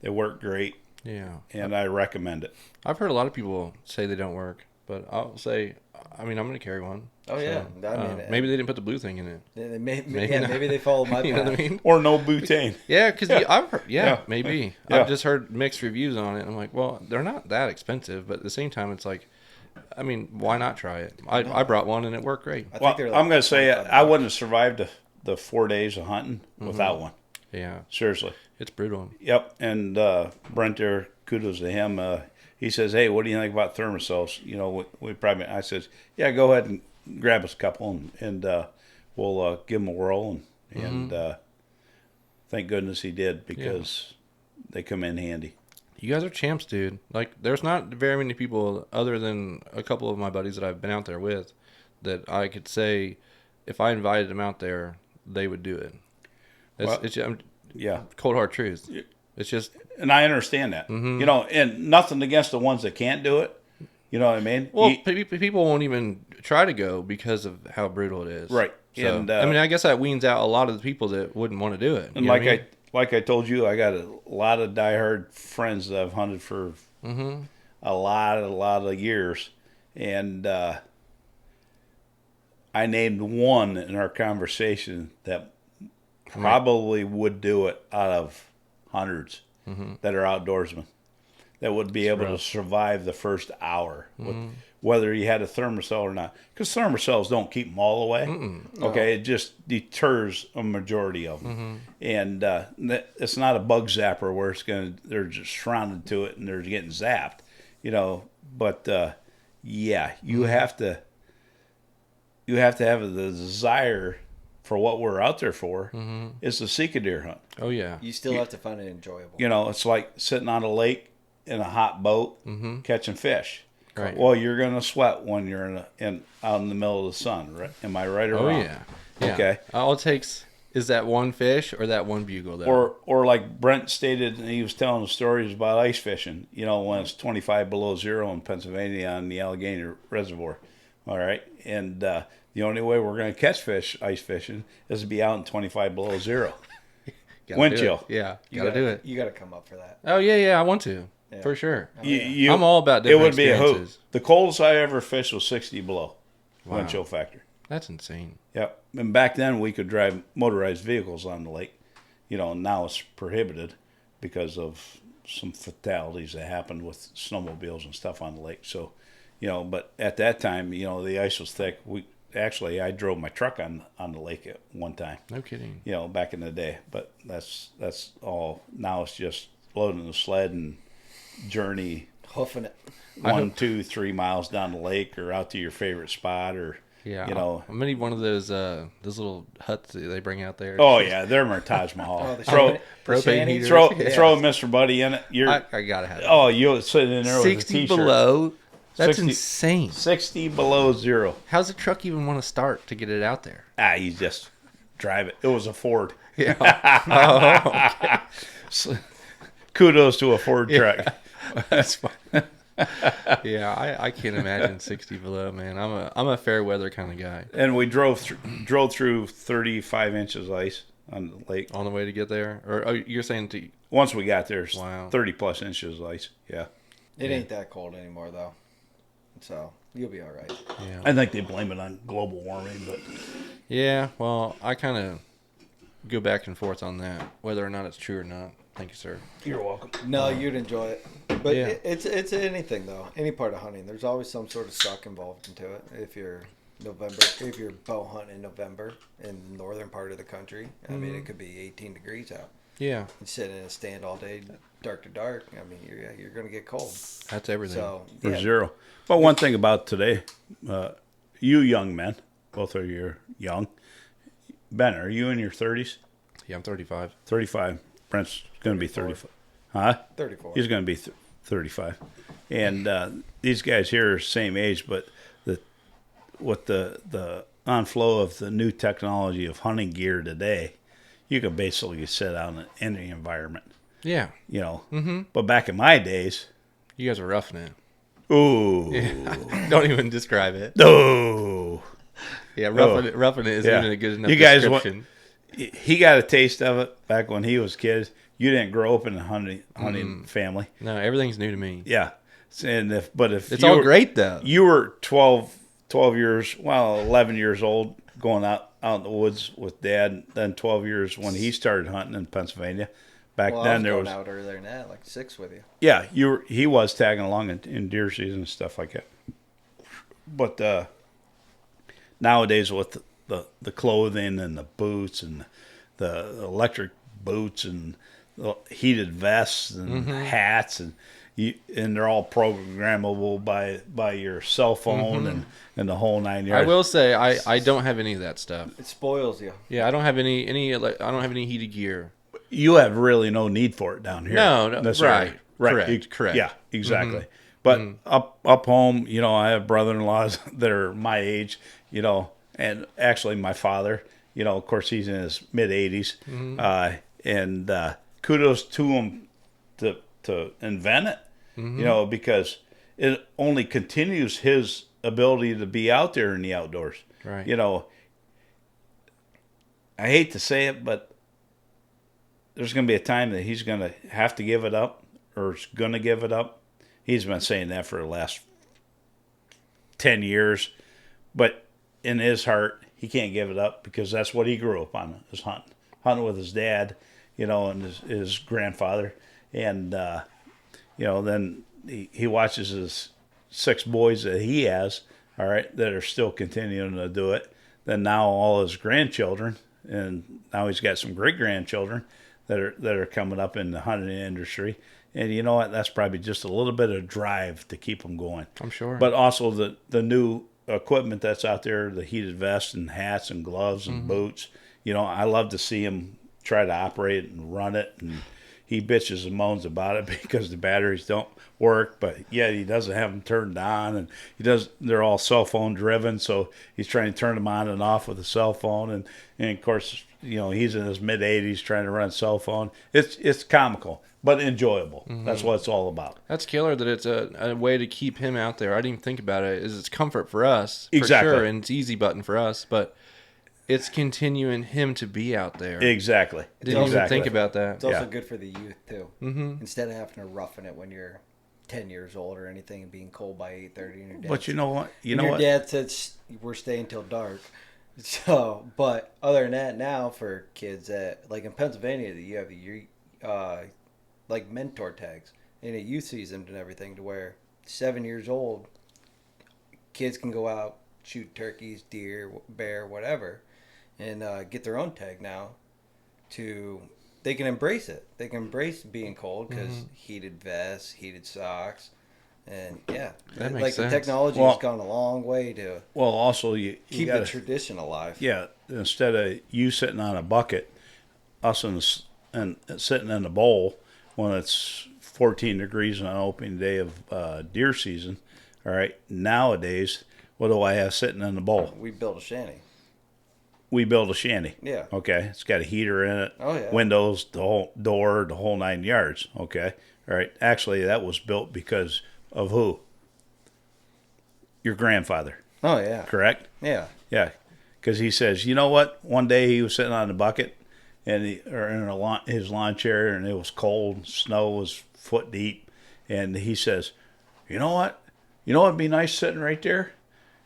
They work great. Yeah. And I recommend it. I've heard a lot of people say they don't work, but I'll say, I'm going to carry one. Oh, yeah. Maybe they didn't put the blue thing in it. Maybe they followed my path. You know what I mean? Or no butane. Yeah, because I've heard, maybe. Yeah. I've just heard mixed reviews on it. I'm like, well, they're not that expensive, but at the same time, it's like, I mean, why not try it? I brought one and it worked great. I'm going to say I wouldn't have survived the 4 days of hunting without one. Yeah. Seriously. It's brutal. Yep. And Brent there, kudos to him. He says, hey, what do you think about thermocells? I says, yeah, go ahead and grab us a couple and we'll give them a whirl. And thank goodness he did because they come in handy. You guys are champs, dude. Like, there's not very many people other than a couple of my buddies that I've been out there with that I could say if I invited them out there, they would do it. Cold hard truth. It's just, and I understand that, and nothing against the ones that can't do it. You know what I mean? Well, people won't even try to go because of how brutal it is. Right. So, And I guess that weans out a lot of the people that wouldn't want to do it. And like I told you, I got a lot of diehard friends that I've hunted for a lot of years, and I named one in our conversation that probably would do it out of hundreds that are outdoorsmen that would be able to survive the first hour, with, whether you had a thermocell or not. Because thermocells don't keep them all the way. No. Okay, it just deters a majority of them. And it's not a bug zapper where they're just surrounded to it and they're getting zapped, you know. But yeah, you have to have the desire for what we're out there for. Is the Sika deer hunt. Oh yeah. You still have to find it enjoyable. You know, it's like sitting on a lake in a hot boat catching fish. Right. Well, you're gonna sweat when you're out in the middle of the sun, right? Am I right or Oh wrong? yeah. Yeah. Okay. All it takes is that one fish or that one bugle. Though. Or like Brent stated, and he was telling the stories about ice fishing. You know, when it's 25 below zero in Pennsylvania on the Allegheny Reservoir. All right, and the only way we're going to catch fish ice fishing is to be out in 25 below zero. Wind chill. Yeah, You gotta do it. You got to come up for that. Oh yeah, I want to for sure. You, I'm all about it different would be a hoot. experiences. The coldest I ever fished was 60 below wind chill factor. That's insane. Yep. And back then we could drive motorized vehicles on the lake. You know, now it's prohibited because of some fatalities that happened with snowmobiles and stuff on the lake. So, you know, but at that time, you know, the ice was thick. I drove my truck on the lake at one time. No kidding. You know, back in the day. But that's all. Now it's just loading the sled and journey Hoofing it. 1, 2, 3 miles down the lake or out to your favorite spot or. Yeah, you know, I'm gonna need one of those little huts that they bring out there. Oh yeah, they're my Taj Mahal. propane shanty? heaters. Throw Yeah. throw a Mr. Buddy in it. I gotta have it. Oh, you'll sit in there with a 60 t-shirt. below. That's 60 insane. 60 below zero. How's the truck even want to start to get it out there? You just drive it. It was a Ford. Yeah. Oh, okay. Kudos to a Ford truck. That's fine. Yeah, I can't imagine 60 below, man. I'm a fair weather kind of guy. And we drove through 35 inches ice on the lake. On the way to get there, or you're saying to? Once we got there, Wow. 30 plus inches of ice. Yeah. It ain't that cold anymore, though. So you'll be all right. Yeah. I think they blame it on global warming, but Yeah. Well, I kind of go back and forth on that, whether or not it's true or not. Thank you, sir. you're welcome. No, you'd enjoy it. But Yeah. it's anything though. Any part of hunting, there's always some sort of suck involved into it. If you're bow hunting in November in the northern part of the country, I mean it could be 18 degrees out. Yeah. You sit in a stand all day, dark to dark. I mean you're gonna get cold. That's everything. So For yeah, zero. But one thing about today, you young men, both of you are young. Ben, are you in your 30s? Yeah, I'm 35. 35. Brent's going to be 35. Huh? 34. He's going to be 35. And these guys here are same age, but with the onflow of the new technology of hunting gear today, you can basically sit out in any environment, Yeah. you know. But back in my days, You guys are roughing it. ooh, Don't even describe it. ooh. Yeah, roughing it isn't Yeah. even a good enough You guys description. He got a taste of it back when he was kids. You didn't grow up in a hunting family. No, everything's new to me. Yeah. And if It's you all were, great though. You were 12 years, 11 years old, going out in the woods with Dad. Then 12 years when he started hunting in Pennsylvania. Back well, I then was there going was out earlier than that, like 6 with you. yeah, he was tagging along in deer season and stuff like that. But nowadays with the clothing and the boots and the electric boots and the heated vests and hats and they're all programmable by your cell phone and the whole 9 yards. I will say I don't have any of that stuff. It spoils you. Yeah, I don't have any I don't have any heated gear. You have really no need for it down here. No, necessarily. right. Correct. Yeah, exactly. But up home, you know, I have brother-in-laws that are my age, you know, and actually my father, you know, of course he's in his mid 80s, and kudos to him to invent it, you know, because it only continues his ability to be out there in the outdoors. Right. You know, I hate to say it, but there's going to be a time that he's going to have to give it up or is going to give it up. He's been saying that for the last 10 years. But in his heart, he can't give it up because that's what he grew up on, is hunting with his dad, and his grandfather. And, then he watches his 6 boys that he has, all right, that are still continuing to do it. Then now all his grandchildren, and now he's got some great-grandchildren that are coming up in the hunting industry. And you know what? That's probably just a little bit of drive to keep them going. I'm sure. But also the new equipment that's out there, the heated vests and hats and gloves and boots. I love to see him try to operate it and run it. And he bitches and moans about it because the batteries don't work, but yet he doesn't have them turned on, and they're all cell phone driven, so he's trying to turn them on and off with a cell phone. And of course, he's in his mid-80s trying to run a cell phone. It's comical, but enjoyable. That's what it's all about. That's killer that it's a way to keep him out there. I didn't even think about it. It's comfort for us, for Exactly. sure, and it's easy button for us, but it's continuing him to be out there. Exactly. Didn't even think about that. It's also good for the youth, too. Mm-hmm. Instead of having to roughen it when you're 10 years old or anything and being cold by 8:30 and your dad. But you know what? Your dad says we're staying till dark. So, but other than that, now for kids that, like in Pennsylvania, that you have your like mentor tags in a youth season and everything, to where 7 years old, kids can go out, shoot turkeys, deer, bear, whatever, and get their own tag now. They can embrace it. They can embrace being cold because heated vests, heated socks, and that makes like sense. the technology has gone a long way to also you keep gotta, the tradition alive. Yeah, instead of you sitting on a bucket, us and sitting in a bowl when it's 14 degrees on an opening day of deer season. All right, nowadays, what do I have sitting in the bowl? We built a shanty. We build a shanty. Yeah. Okay. It's got a heater in it. Oh, yeah. Windows, the whole door, the whole 9 yards. Okay. All right. Actually, that was built because of who? Your grandfather. Oh, yeah. Correct? Yeah. Yeah. Because he says, you know what? One day he was sitting on the bucket or in his lawn chair, and it was cold. Snow was foot deep. And he says, you know what? You know what would be nice sitting right there?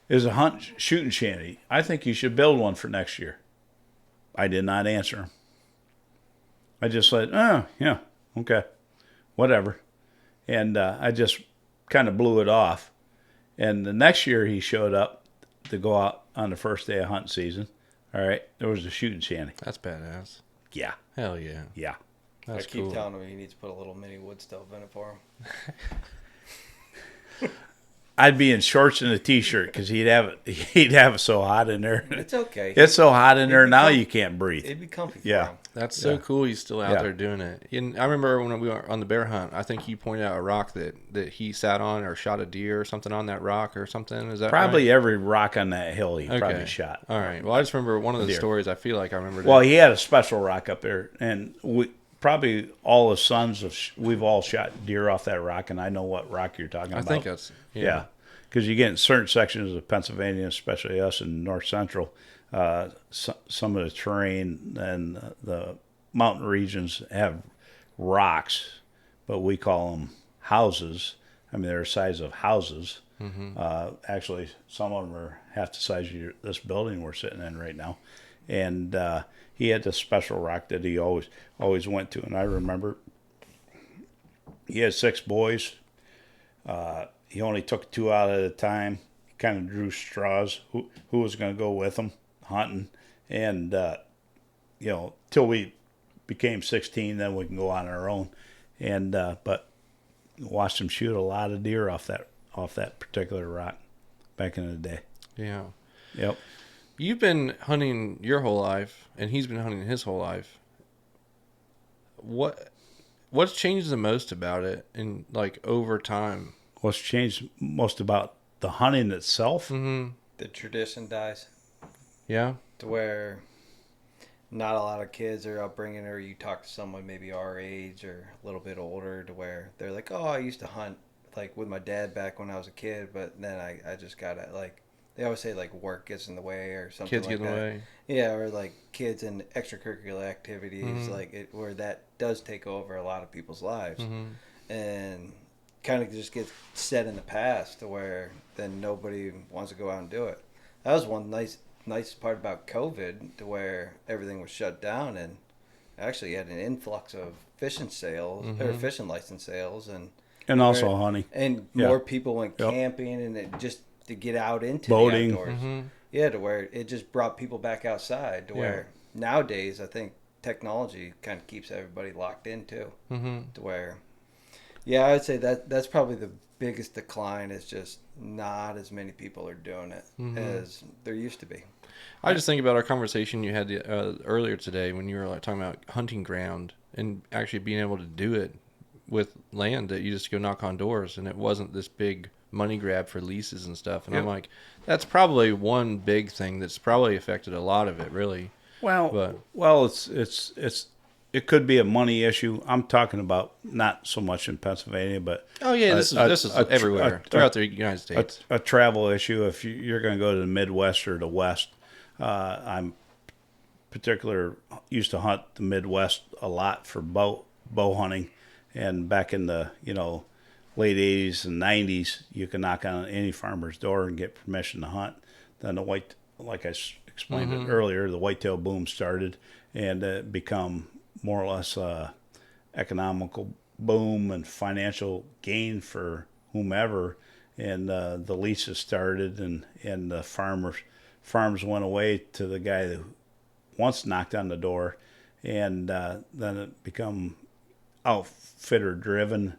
Is a shooting shanty. I think you should build one for next year. I did not answer him. I just said, oh, yeah, okay, whatever. And I just kind of blew it off. And the next year he showed up to go out on the first day of hunting season. All right, there was a shooting shanty. That's badass. Yeah. Hell yeah. Yeah. That's I keep cool. telling him he needs to put a little mini wood stove in it for him. I'd be in shorts and a t-shirt because he'd have it so hot in there. It's okay. It's so hot in there now you can't breathe. It'd be comfy for Yeah. him. That's so cool. He's still out Yeah. there doing it. And I remember when we were on the bear hunt, I think you pointed out a rock that he sat on or shot a deer or something on that rock or something. Is that Probably right? every rock on that hill he probably shot. All right. Well, I just remember one of the Deer. stories. I feel like I remember. Well, he had a special rock up there, and probably all his sons we've all shot deer off that rock, and I know what rock you're talking I about. think that's Yeah, because you get in certain sections of Pennsylvania, especially us in North Central, some of the terrain and the mountain regions have rocks, but we call them houses. I mean, they're the size of houses. Actually, some of them are half the size of this building we're sitting in right now. And he had this special rock that he always went to. And I remember he had 6 boys. He only took 2 out at a time. He kind of drew straws who was going to go with him hunting. And, till we became 16, then we can go on our own. And but watched him shoot a lot of deer off that particular rock back in the day. Yeah. Yep. You've been hunting your whole life, and he's been hunting his whole life. What's changed the most about it in over time? What's changed most about the hunting itself? Mm-hmm. The tradition dies Yeah. to where not a lot of kids are upbringing, or you talk to someone maybe our age or a little bit older, to where they're like, oh, I used to hunt with my dad back when I was a kid, but then I just got to they always say work gets in the way or something. Kids like get in the that. way. Yeah, or kids and extracurricular activities, where that does take over a lot of people's lives, and kind of just gets set in the past to where then nobody wants to go out and do it. That was one nice part about COVID, to where everything was shut down, and actually had an influx of fishing sales or fishing license sales, And also hunting. and Yeah. more people went Yep. camping, and it just to get out into Boating. the outdoors. Yeah, to where it just brought people back outside. To where nowadays, I think technology kind of keeps everybody locked in too. To where, yeah, I'd say that's probably the biggest decline. Is just not as many people are doing it as there used to be. I just think about our conversation you had earlier today when you were like talking about hunting ground and actually being able to do it with land that you just go knock on doors, and it wasn't this big money grab for leases and stuff. And I'm like, that's probably one big thing that's probably affected a lot of it, really. Well, it could be a money issue. I'm talking about not so much in Pennsylvania, but Oh yeah, this is everywhere throughout the United States. a travel issue. If you're going to go to the Midwest or the West, I'm used to hunt the Midwest a lot for bow hunting, and back in the late 80s and 90s, you could knock on any farmer's door and get permission to hunt. Then like I explained it earlier, the whitetail boom started, and it become more or less economical boom and financial gain for whomever, and the leases started, and the farms went away to the guy that once knocked on the door, and then it become outfitter driven,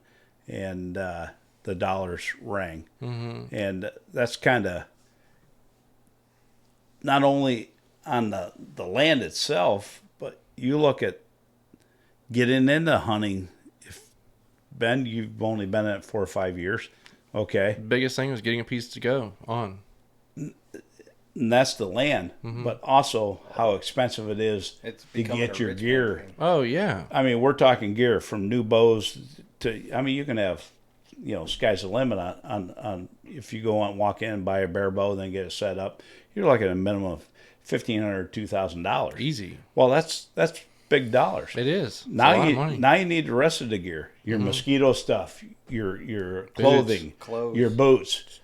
and the dollars rang, and that's kind of not only on the land itself, but you look at getting into hunting. If Ben, you've only been in it 4 or 5 years, okay. The biggest thing was getting a piece to go on. And that's the land, but also how expensive it is It's to becoming get a your rich gear. man thing. Oh yeah, I mean, we're talking gear from new bows to. I mean, you can have, sky's the limit on if you go out and walk in and buy a bare bow, then get it set up. You're looking at a minimum of $1,500 to $2,000. easy. Well, that's big dollars. It is. It's Now a lot you of money. now you need the rest of the gear, your mosquito stuff, your clothing, clothes. your boots,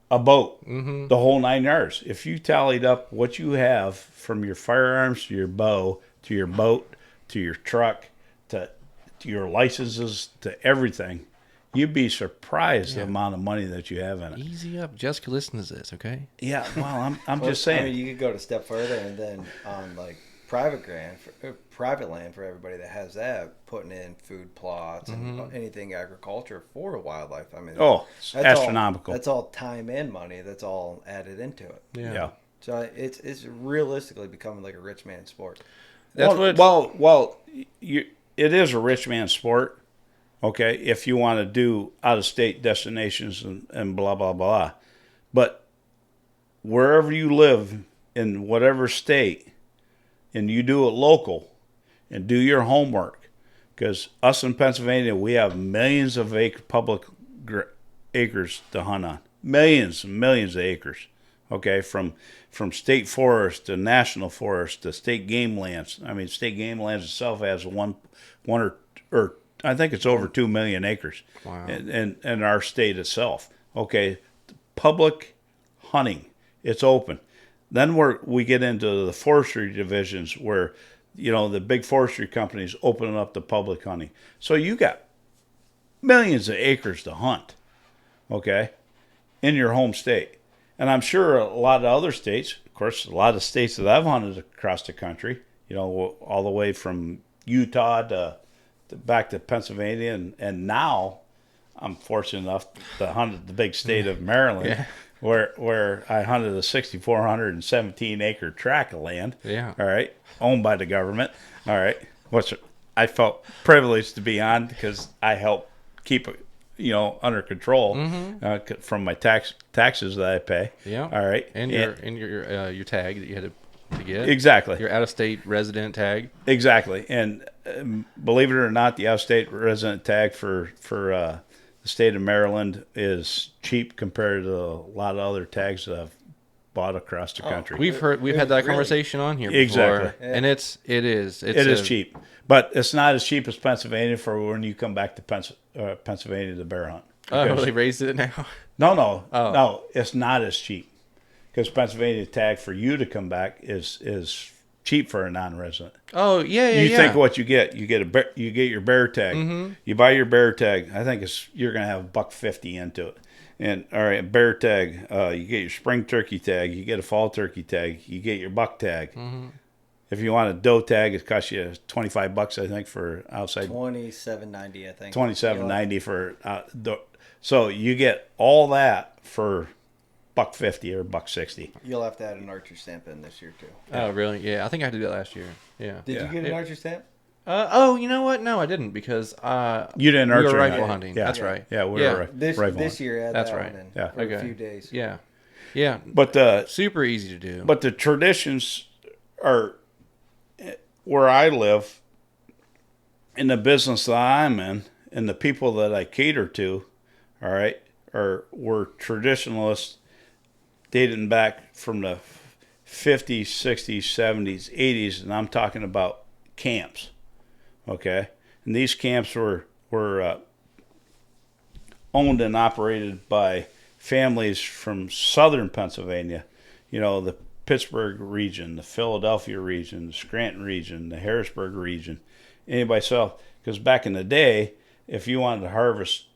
a boat, the whole 9 yards. If you tallied up what you have from your firearms to your bow to your boat to your truck to your licenses to everything, you'd be surprised the amount of money that you have in it. Easy up. Jessica, listen to this, okay? Yeah, well, I'm Well, just saying. I mean, you could go a step further, and then on like private land for everybody that has that, putting in food plots and anything agriculture for wildlife. I mean, It's that's astronomical. That's all time and money. That's all added into it. Yeah. So it's realistically becoming like a rich man's sport. That's it is a rich man's sport. Okay, if you want to do out-of-state destinations and blah, blah, blah. But wherever you live, in whatever state, and you do it local, and do your homework, because us in Pennsylvania, we have millions of public acres to hunt on. Millions and millions of acres. Okay, from state forest to national forest to state game lands. I mean, state game lands itself has one or I think it's over 2 million acres. Wow. in our state itself. Okay, public hunting, it's open. Then we get into the forestry divisions where, the big forestry companies opening up the public hunting. So you got millions of acres to hunt, okay, in your home state. And I'm sure a lot of other states, of course, a lot of states that I've hunted across the country, all the way from Utah to back to Pennsylvania, and now I'm fortunate enough to hunt the big state of Maryland, where I hunted a 6,417 acre tract of land. Yeah. All right, owned by the government. All right, which I felt privileged to be on because I helped keep it, under control from my taxes that I pay. Yeah. All right, And your tag that you had to get. Exactly. Your out-of-state resident tag. Exactly. And believe it or not, the out-of-state resident tag for the state of Maryland is cheap compared to a lot of other tags that I've bought across the country. We've had that conversation on here before. Exactly. And it is. It is cheap. But it's not as cheap as Pennsylvania for when you come back to Pennsylvania to bear hunt. Oh, they raised it now? No. Oh. No, it's not as cheap. because Pennsylvania tag for you to come back is cheap for a non-resident. Oh yeah, yeah. You think of what you get. You get your bear tag. Mm-hmm. You buy your bear tag. I think you're gonna have $1.50 into it. And all right, bear tag. You get your spring turkey tag. You get a fall turkey tag. You get your buck tag. Mm-hmm. If you want a doe tag, it costs you $25, I think, for outside. $27.90, I think. $27.90 for so you get all that for $1.50 or $1.60. You'll have to add an archer stamp in this year too. Oh really? Yeah, I think I did that last year. Yeah. Did Yeah. you get an archer stamp? Oh, you know what? No, I didn't because You didn't we archery were rifle hunt. hunting. Yeah. That's right. Yeah, we were This rifle this hunting. year I had That's that right. one in Yeah. for Okay. a few days. Yeah, yeah. But Super easy to do. the traditions are where I live, in the business that I'm in, and the people that I cater to, all right, were traditionalists dating back from the 50s, 60s, 70s, 80s, and I'm talking about camps, okay? And these camps were owned and operated by families from southern Pennsylvania, the Pittsburgh region, the Philadelphia region, the Scranton region, the Harrisburg region, anybody else. Because back in the day, if you wanted to harvest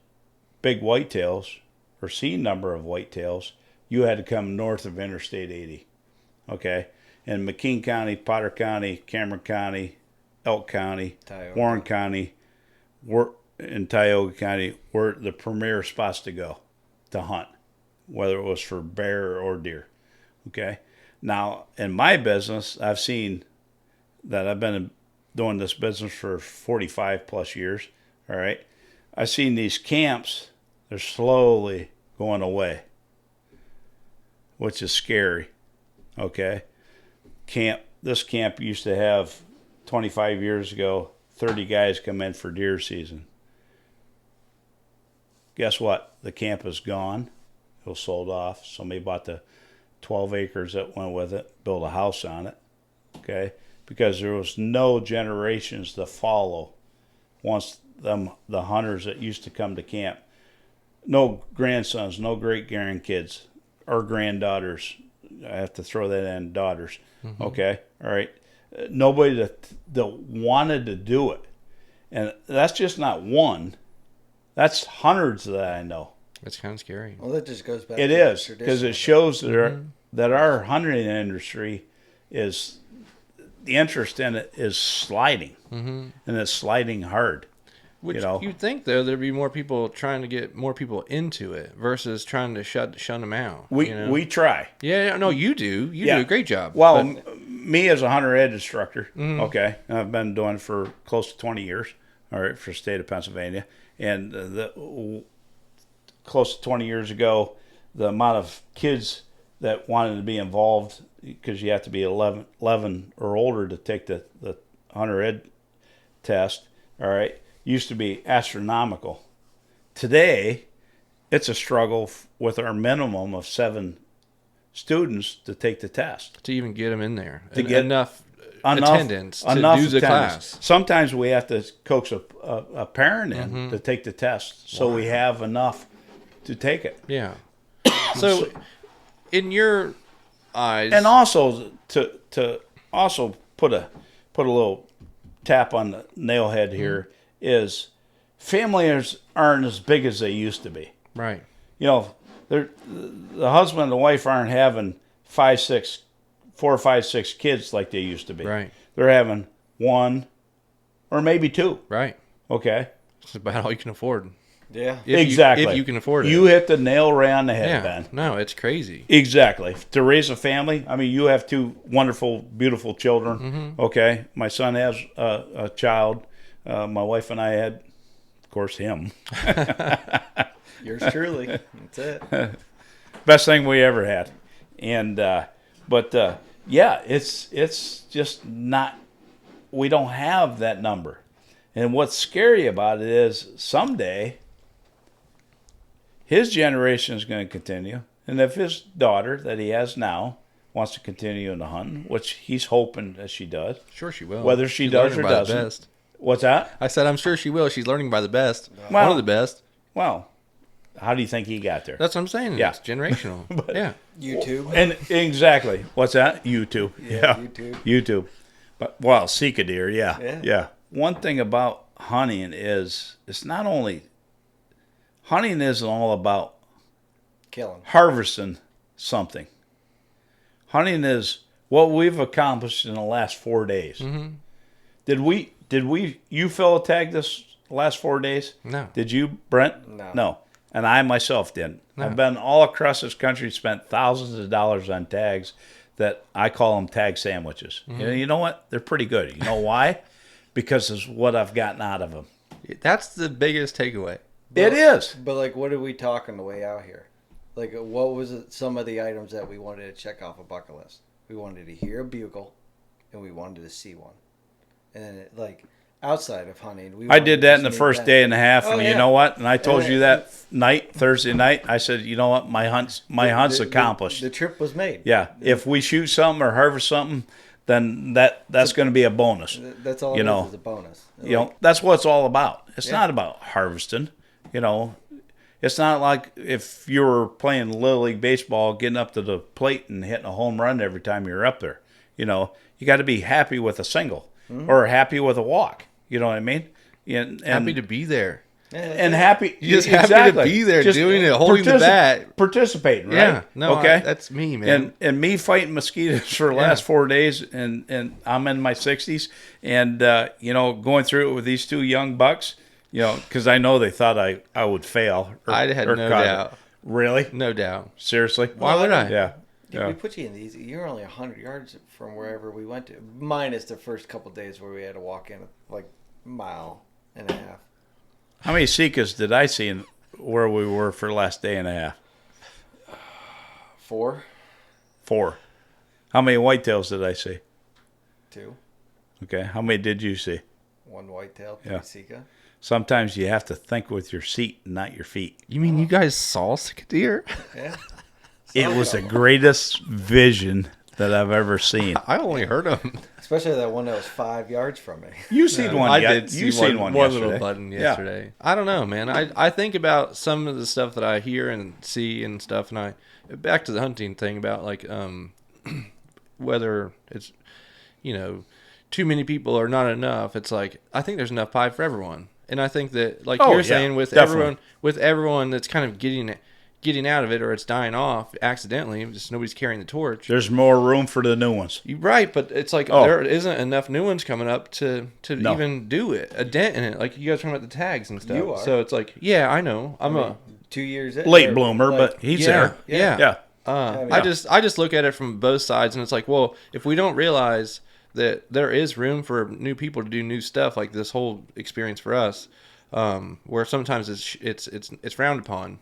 big whitetails or see number of whitetails, you had to come north of Interstate 80. Okay? And McKean County, Potter County, Cameron County, Elk County, Tioga. Warren County, and Tioga County were the premier spots to go to hunt, whether it was for bear or deer. Okay? Now, in my business, I've seen that I've been doing this business for 45 plus years. All right. I've seen these camps, they're slowly going away, which is scary. Okay. This camp used to have 25 years ago, 30 guys come in for deer season. Guess what? The camp is gone. It was sold off. Somebody bought the 12 acres that went with it, built a house on it, okay? Because there was no generations to follow once the hunters that used to come to camp. No grandsons, no great grandkids or granddaughters. I have to throw that in, daughters, okay? All right? Nobody that wanted to do it. And that's just not one. That's hundreds that I know. It's kind of scary. Well, that just goes back. It to is, the because it tradition. shows that our hunting industry is, the interest in it is sliding, and it's sliding hard. Which you'd think though there'd be more people trying to get more people into it versus trying to shun them out. We try. Yeah, no, you do. You do a great job. Well, but- me as a hunter ed instructor, okay, I've been doing it for close to 20 years, all right, for the state of Pennsylvania, and close to 20 years ago, the amount of kids that wanted to be involved, because you have to be 11 or older to take the hunter ed test, all right, used to be astronomical. Today, it's a struggle with our minimum of 7 students to take the test. to even get them in there, To get enough attendance to do the attendance. class. Sometimes we have to coax a parent in to take the test, so we have enough to take it. Yeah. So, in your eyes, And also to also put a little tap on the nail head here is families aren't as big as they used to be. right? The husband and the wife aren't having 4 or 5, 6 kids like they used to be. Right. They're having 1 or maybe 2. Right. Okay. It's about all you can afford. Yeah. Exactly. If you can afford it. You hit the nail right on the head, yeah. Ben. No, it's crazy. Exactly. To raise a family, I mean, you have 2 wonderful, beautiful children. Okay. My son has a child. My wife and I had, of course, him. Yours truly. That's it. Best thing we ever had. And, yeah, it's just not, we don't have that number. And what's scary about it is someday his generation is going to continue. And if his daughter that he has now wants to continue in the hunting, which he's hoping that she does, Sure, she will. whether she She's does learning or by the doesn't. best. What's that? I said, I'm sure she will. She's learning by the best. Well- One of the best. Well, How do you think he got there? That's what I'm saying. Yeah. It's generational. Yeah. YouTube. And exactly. What's that? YouTube. Yeah, YouTube. YouTube. But well, Sika deer. Yeah. Yeah. One thing about hunting is it's not only hunting isn't all about Killing. harvesting something. Hunting is what we've accomplished in the last 4 days. Mm-hmm. Did you fill a tag this last 4 days? No. Did you, Brent? No. And I myself didn't. No. I've been all across this country, spent thousands of dollars on tags that I call them tag sandwiches. Mm-hmm. You know what? They're pretty good. You know why? Because it's what I've gotten out of them. That's the biggest takeaway. It is. But like, what are we talking the way out here? Like, what was some of the items that we wanted to check off a bucket list? We wanted to hear a bugle, and we wanted to see one. And then, outside of hunting, I did that in the first day and a half, and yeah. you know what? And I told you that Thursday night. I said, you know what? My hunt's accomplished. The trip was made. Yeah. If we shoot something or harvest something, then that's going to be a bonus. That's all. You know. Is a bonus. That's what it's all about. It's Yeah. not about harvesting. It's not like if you were playing Little League baseball, getting up to the plate and hitting a home run every time you're up there. You got to be happy with a single or happy with a walk. You know what I mean? And Happy to be there. and happy. You're just happy to be there, doing it, holding the bat. Participating, right? Yeah. No, okay. that's me, man. And me fighting mosquitoes for the last 4 days, and I'm in my 60s, and going through it with these two young bucks, because I know they thought I would fail. I had no doubt. Really? No doubt. Seriously? Why would I? Yeah. We put you in these. You're only 100 yards from wherever we went to, minus the first couple days where we had to walk in like a mile and a half. How many Sikas did I see in where we were for the last day and a half? 4. 4. How many whitetails did I see? 2. Okay. How many did you see? 1 whitetail, 3 Yeah. Sika. Sometimes you have to think with your seat, not your feet. You mean you guys saw Sika deer? Yeah. It was the greatest vision that I've ever seen. I only heard them. Especially that one that was 5 yards from me. You seen one? I yet- did You see seen one yesterday. little button Yeah. yesterday. I don't know, man. I think about some of the stuff that I hear and see and stuff, and back to the hunting thing about whether it's too many people or not enough. It's like I think there's enough pie for everyone, and I think that you're saying with definitely. everyone that's kind of getting out of it or it's dying off accidentally, just nobody's carrying the torch. There's more room for the new ones. You're right, but it's like there isn't enough new ones coming up to No. even do a dent in it. Like you guys talking about the tags and stuff. You are. So it's like, yeah, I know. I'm a 2 years in. Late bloomer, but he's there. Yeah. Yeah. I just look at it from both sides, and it's like, well, if we don't realize that there is room for new people to do new stuff, like this whole experience for us, where sometimes it's frowned upon,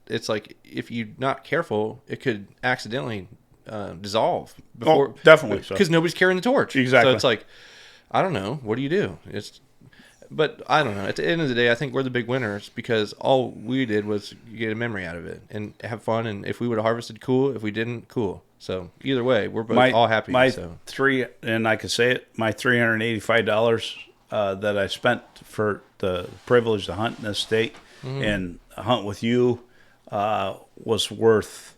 it's like if you're not careful, it could accidentally dissolve before, definitely so. because nobody's carrying the torch. Exactly. So it's like, I don't know, what do you do? But I don't know. At the end of the day, I think we're the big winners because all we did was get a memory out of it and have fun. And if we would have harvested, cool. If we didn't, cool. So either way, we're both all happy. And I can say it, my $385 that I spent for the privilege to hunt in this state and hunt with you was worth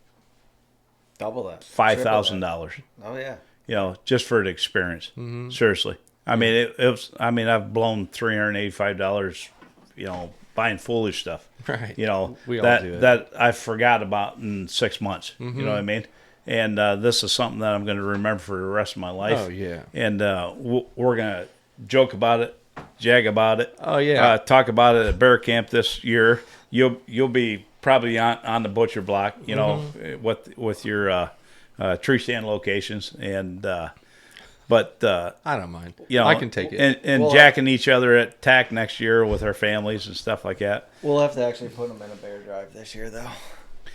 double that, $5,000. Oh yeah. Just for the experience. Seriously. I mean, it was. I mean, I've blown $385, buying foolish stuff. Right. We all do it. that I forgot about in 6 months. You know what I mean? And this is something that I'm going to remember for the rest of my life. Oh yeah. And we're going to joke about it, jag about it. Oh yeah. Talk about it at bear camp this year. You'll be probably on the butcher block. With your tree stand locations and. But I don't mind. I can take it. And jacking each other at TAC next year with our families and stuff like that. We'll have to actually put him in a bear drive this year, though.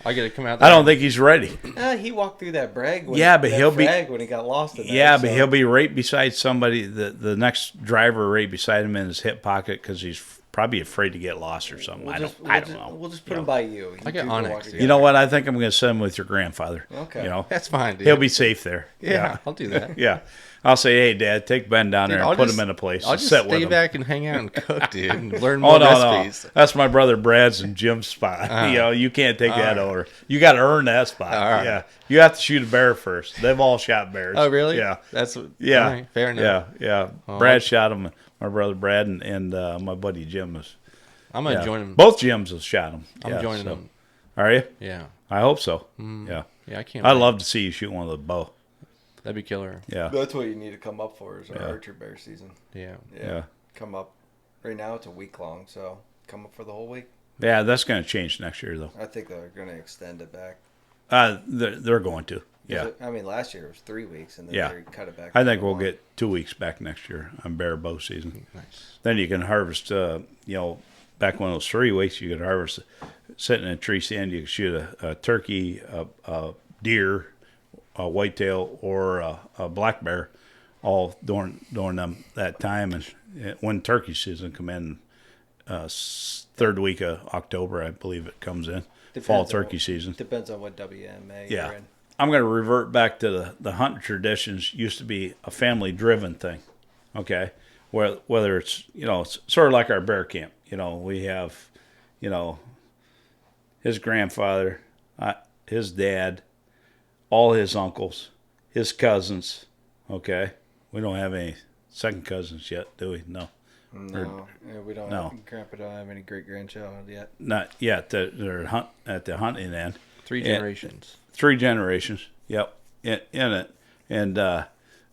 I got to come out there. I don't think he's ready. He walked through that brag. When he got lost in there. Yeah, but he'll be right beside somebody. The next driver right beside him in his hip pocket because he's probably afraid to get lost or something. I don't know. We'll just put him by you. I got Onyx. You know what? I think I'm going to send him with your grandfather. Okay. That's fine, dude. He'll be safe there. Yeah, I'll do that. Yeah. I'll say, hey, Dad, take Ben down Dude, there and put him in a place. I'll and just sit with stay him. back and hang out and cook, dude, and learn more Oh, no, recipes. no. That's my brother Brad's and Jim's spot. You can't take that over. You got to earn that spot. All right. Yeah. You have to shoot a bear first. They've all shot bears. Oh, really? Yeah. That's Yeah. all right, fair enough. Yeah. Oh, Brad shot him. My brother Brad and my buddy Jim was. I'm gonna join him. Both Jims have shot him. I'm joining them. Are you? Yeah. I hope so. Yeah. Yeah, I can't. I'd wait. love to see you shoot one with a bow. That'd be killer. Yeah. That's what you need to come up for is our archer bear season. Yeah. Yeah. Come up. Right now it's a week long, so come up for the whole week. Yeah, that's going to change next year, though. I think they're going to extend it back. They're going to. Yeah. I mean, last year it was 3 weeks, and then they cut it back. I think we'll get 2 weeks back next year on bear bow season. Nice. Then you can harvest, back when it was 3 weeks, you could harvest, sitting in a tree stand, you could shoot a turkey, a deer, a whitetail, or a black bear all during that time. And when turkey season come in, third week of October, I believe it comes in. Fall turkey season. Depends on what WMA Yeah. you're in. I'm going to revert back to the hunting traditions. Used to be a family-driven thing, okay? Whether it's, it's sort of like our bear camp. We have, his grandfather, his dad, all his uncles, his cousins, okay? We don't have any second cousins yet, do we? No. No, we don't. No. Grandpa don't have any great grandchild yet. Not yet. They're at the hunting end. 3 generations. 3 generations. Yep. In it. And I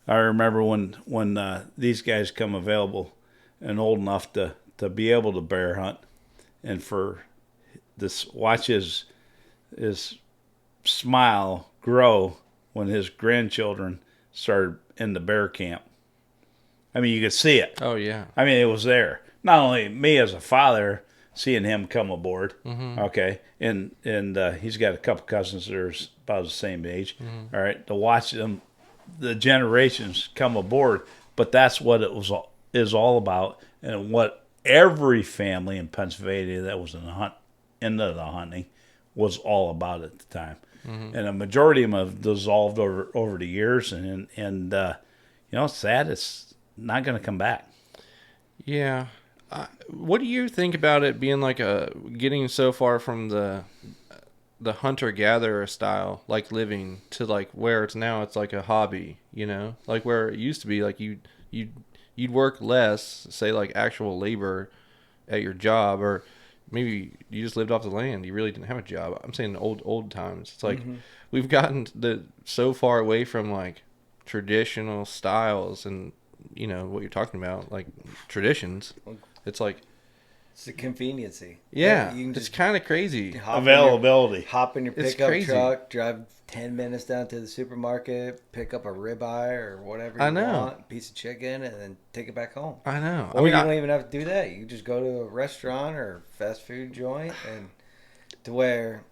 remember when these guys come available and old enough to be able to bear hunt, and for this, watch his smile grow when his grandchildren started in the bear camp. I mean, you could see it. Oh yeah. I mean, it was there. Not only me as a father seeing him come aboard, okay, and he's got a couple cousins that are about the same age. All right, to watch them, the generations come aboard. But that's what it is all about, and what every family in Pennsylvania that was into the hunting was all about at the time. And a majority of them have dissolved over the years, and it's sad. It's not going to come back. Yeah. What do you think about it being like getting so far from the hunter-gatherer style, like living, to like where it's now it's like a hobby, like where it used to be like you'd work less, say like actual labor at your job, or maybe you just lived off the land. You really didn't have a job. I'm saying old times. It's like we've gotten so far away from like traditional styles and what you're talking about, like traditions. It's like it's the conveniency. Yeah, you can it's kind of crazy. Availability. Hop in your It's pickup crazy. truck, drive 10 minutes down to the supermarket, pick up a ribeye or whatever you I know. want, a piece of chicken, and then take it back home. I know. Or you don't even have to do that. You can just go to a restaurant or fast food joint, and to where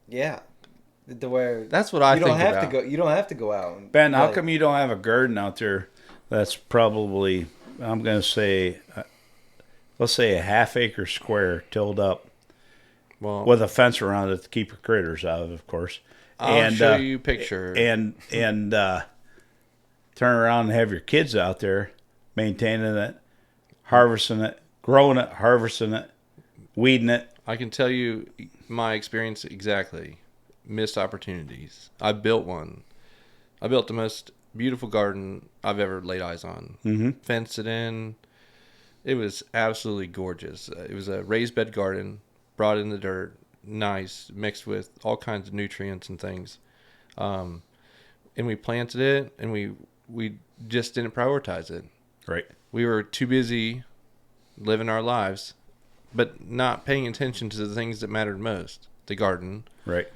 that's what I you don't think have about. to go. You don't have to go out. And, Ben, how come you don't have a garden out there that's probably, I'm going to say, let's say a half-acre square tilled up Well, with a fence around it to keep your critters out of course. I'll show you a picture. And turn around and have your kids out there maintaining it, harvesting it, growing it, harvesting it, weeding it. I can tell you my experience exactly. Missed opportunities. I built one. I built the most beautiful garden I've ever laid eyes on. Fenced it in. It was absolutely gorgeous. It was a raised bed garden, brought in the dirt, nice, mixed with all kinds of nutrients and things. And we planted it, and we just didn't prioritize it. Right. We were too busy living our lives, but not paying attention to the things that mattered most. The garden. Right.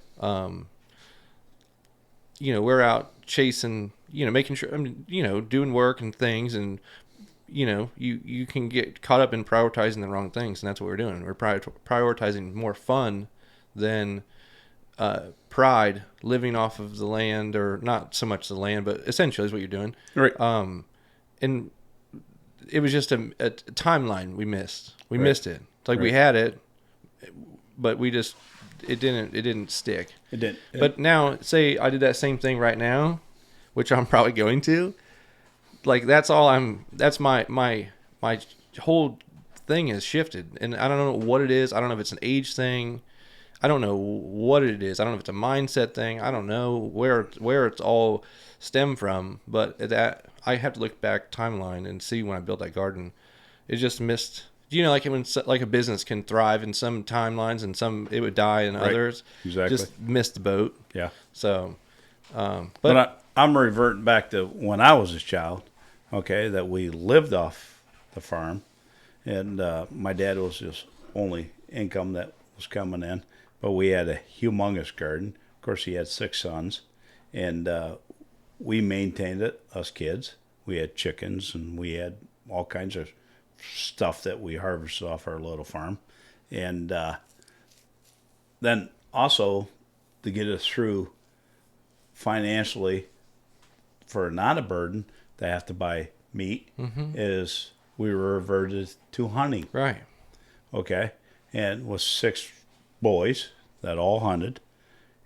We're out chasing, making sure, doing work and things, and, you can get caught up in prioritizing the wrong things, and that's what we're doing. We're prioritizing more fun than pride, living off of the land, or not so much the land, but essentially is what you're doing. Right. And it was just a timeline we missed. We Right. missed it. It's like we had it, but it didn't stick. It did. But now, say I did that same thing right now, which I'm probably going to. like that's my whole thing has shifted, and I don't know what it is. I don't know if it's an age thing. I don't know what it is. I don't know if it's a mindset thing. I don't know where it's all stemmed from, but that I have to look back timeline and see when I built that garden. It just missed. Like when like a business can thrive in some timelines and some it would die in others. Exactly. Just missed the boat. Yeah. So, but I'm reverting back to when I was a child. Okay, that we lived off the farm, and my dad was his only income that was coming in. But we had a humongous garden. Of course, he had 6 sons, and we maintained it, us kids. We had chickens, and we had all kinds of stuff that we harvested off our little farm. And then also, to get us through financially for not a burden, to have to buy meat, is we were reverted to hunting. right. Okay? And with 6 boys that all hunted,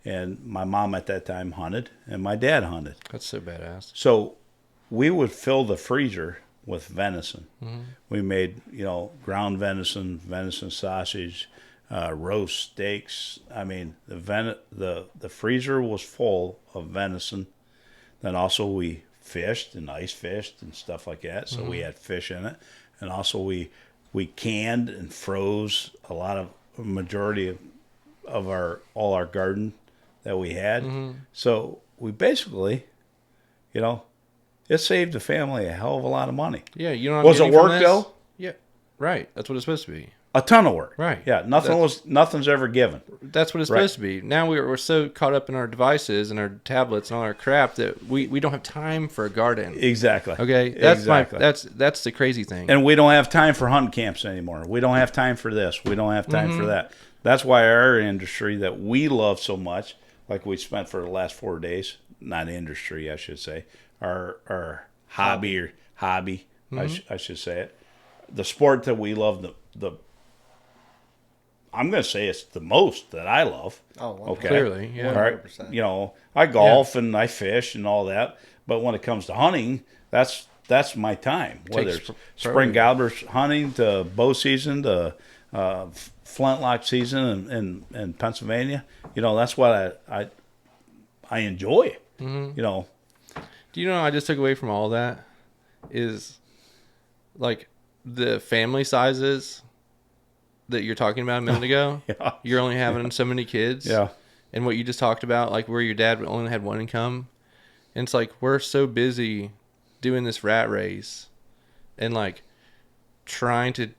and my mom at that time hunted, and my dad hunted. That's so badass. So we would fill the freezer with venison. We made, ground venison sausage, roast steaks. I mean, the freezer was full of venison. Then also we fished and ice fished and stuff like that. So we had fish in it, and also we canned and froze a majority of all our garden that we had. So we basically, it saved the family a hell of a lot of money. Yeah, you know. Was it work though? Yeah, right. That's what it's supposed to be. A ton of work. Right. Yeah. Nothing's ever given. That's what it's supposed to be. Now we're so caught up in our devices and our tablets and all our crap that we don't have time for a garden. Exactly. Okay. That's the crazy thing. And we don't have time for hunting camps anymore. We don't have time for this. We don't have time for that. That's why our industry that we love so much, like we spent for the last 4 days, not industry, I should say, our hobby, I should say it. The sport that we love, I'm going to say it's the most that I love. Oh, okay. Clearly, yeah. 100%. All right. I golf and I fish and all that, but when it comes to hunting, that's my time. Whether it's spring gobblers hunting to bow season to flintlock season in Pennsylvania, that's what I enjoy. Do you know what I just took away from all that is like the family sizes that you're talking about a minute ago. Yeah. You're only having so many kids. Yeah. And what you just talked about, like where your dad only had one income. And it's like we're so busy doing this rat race and like trying to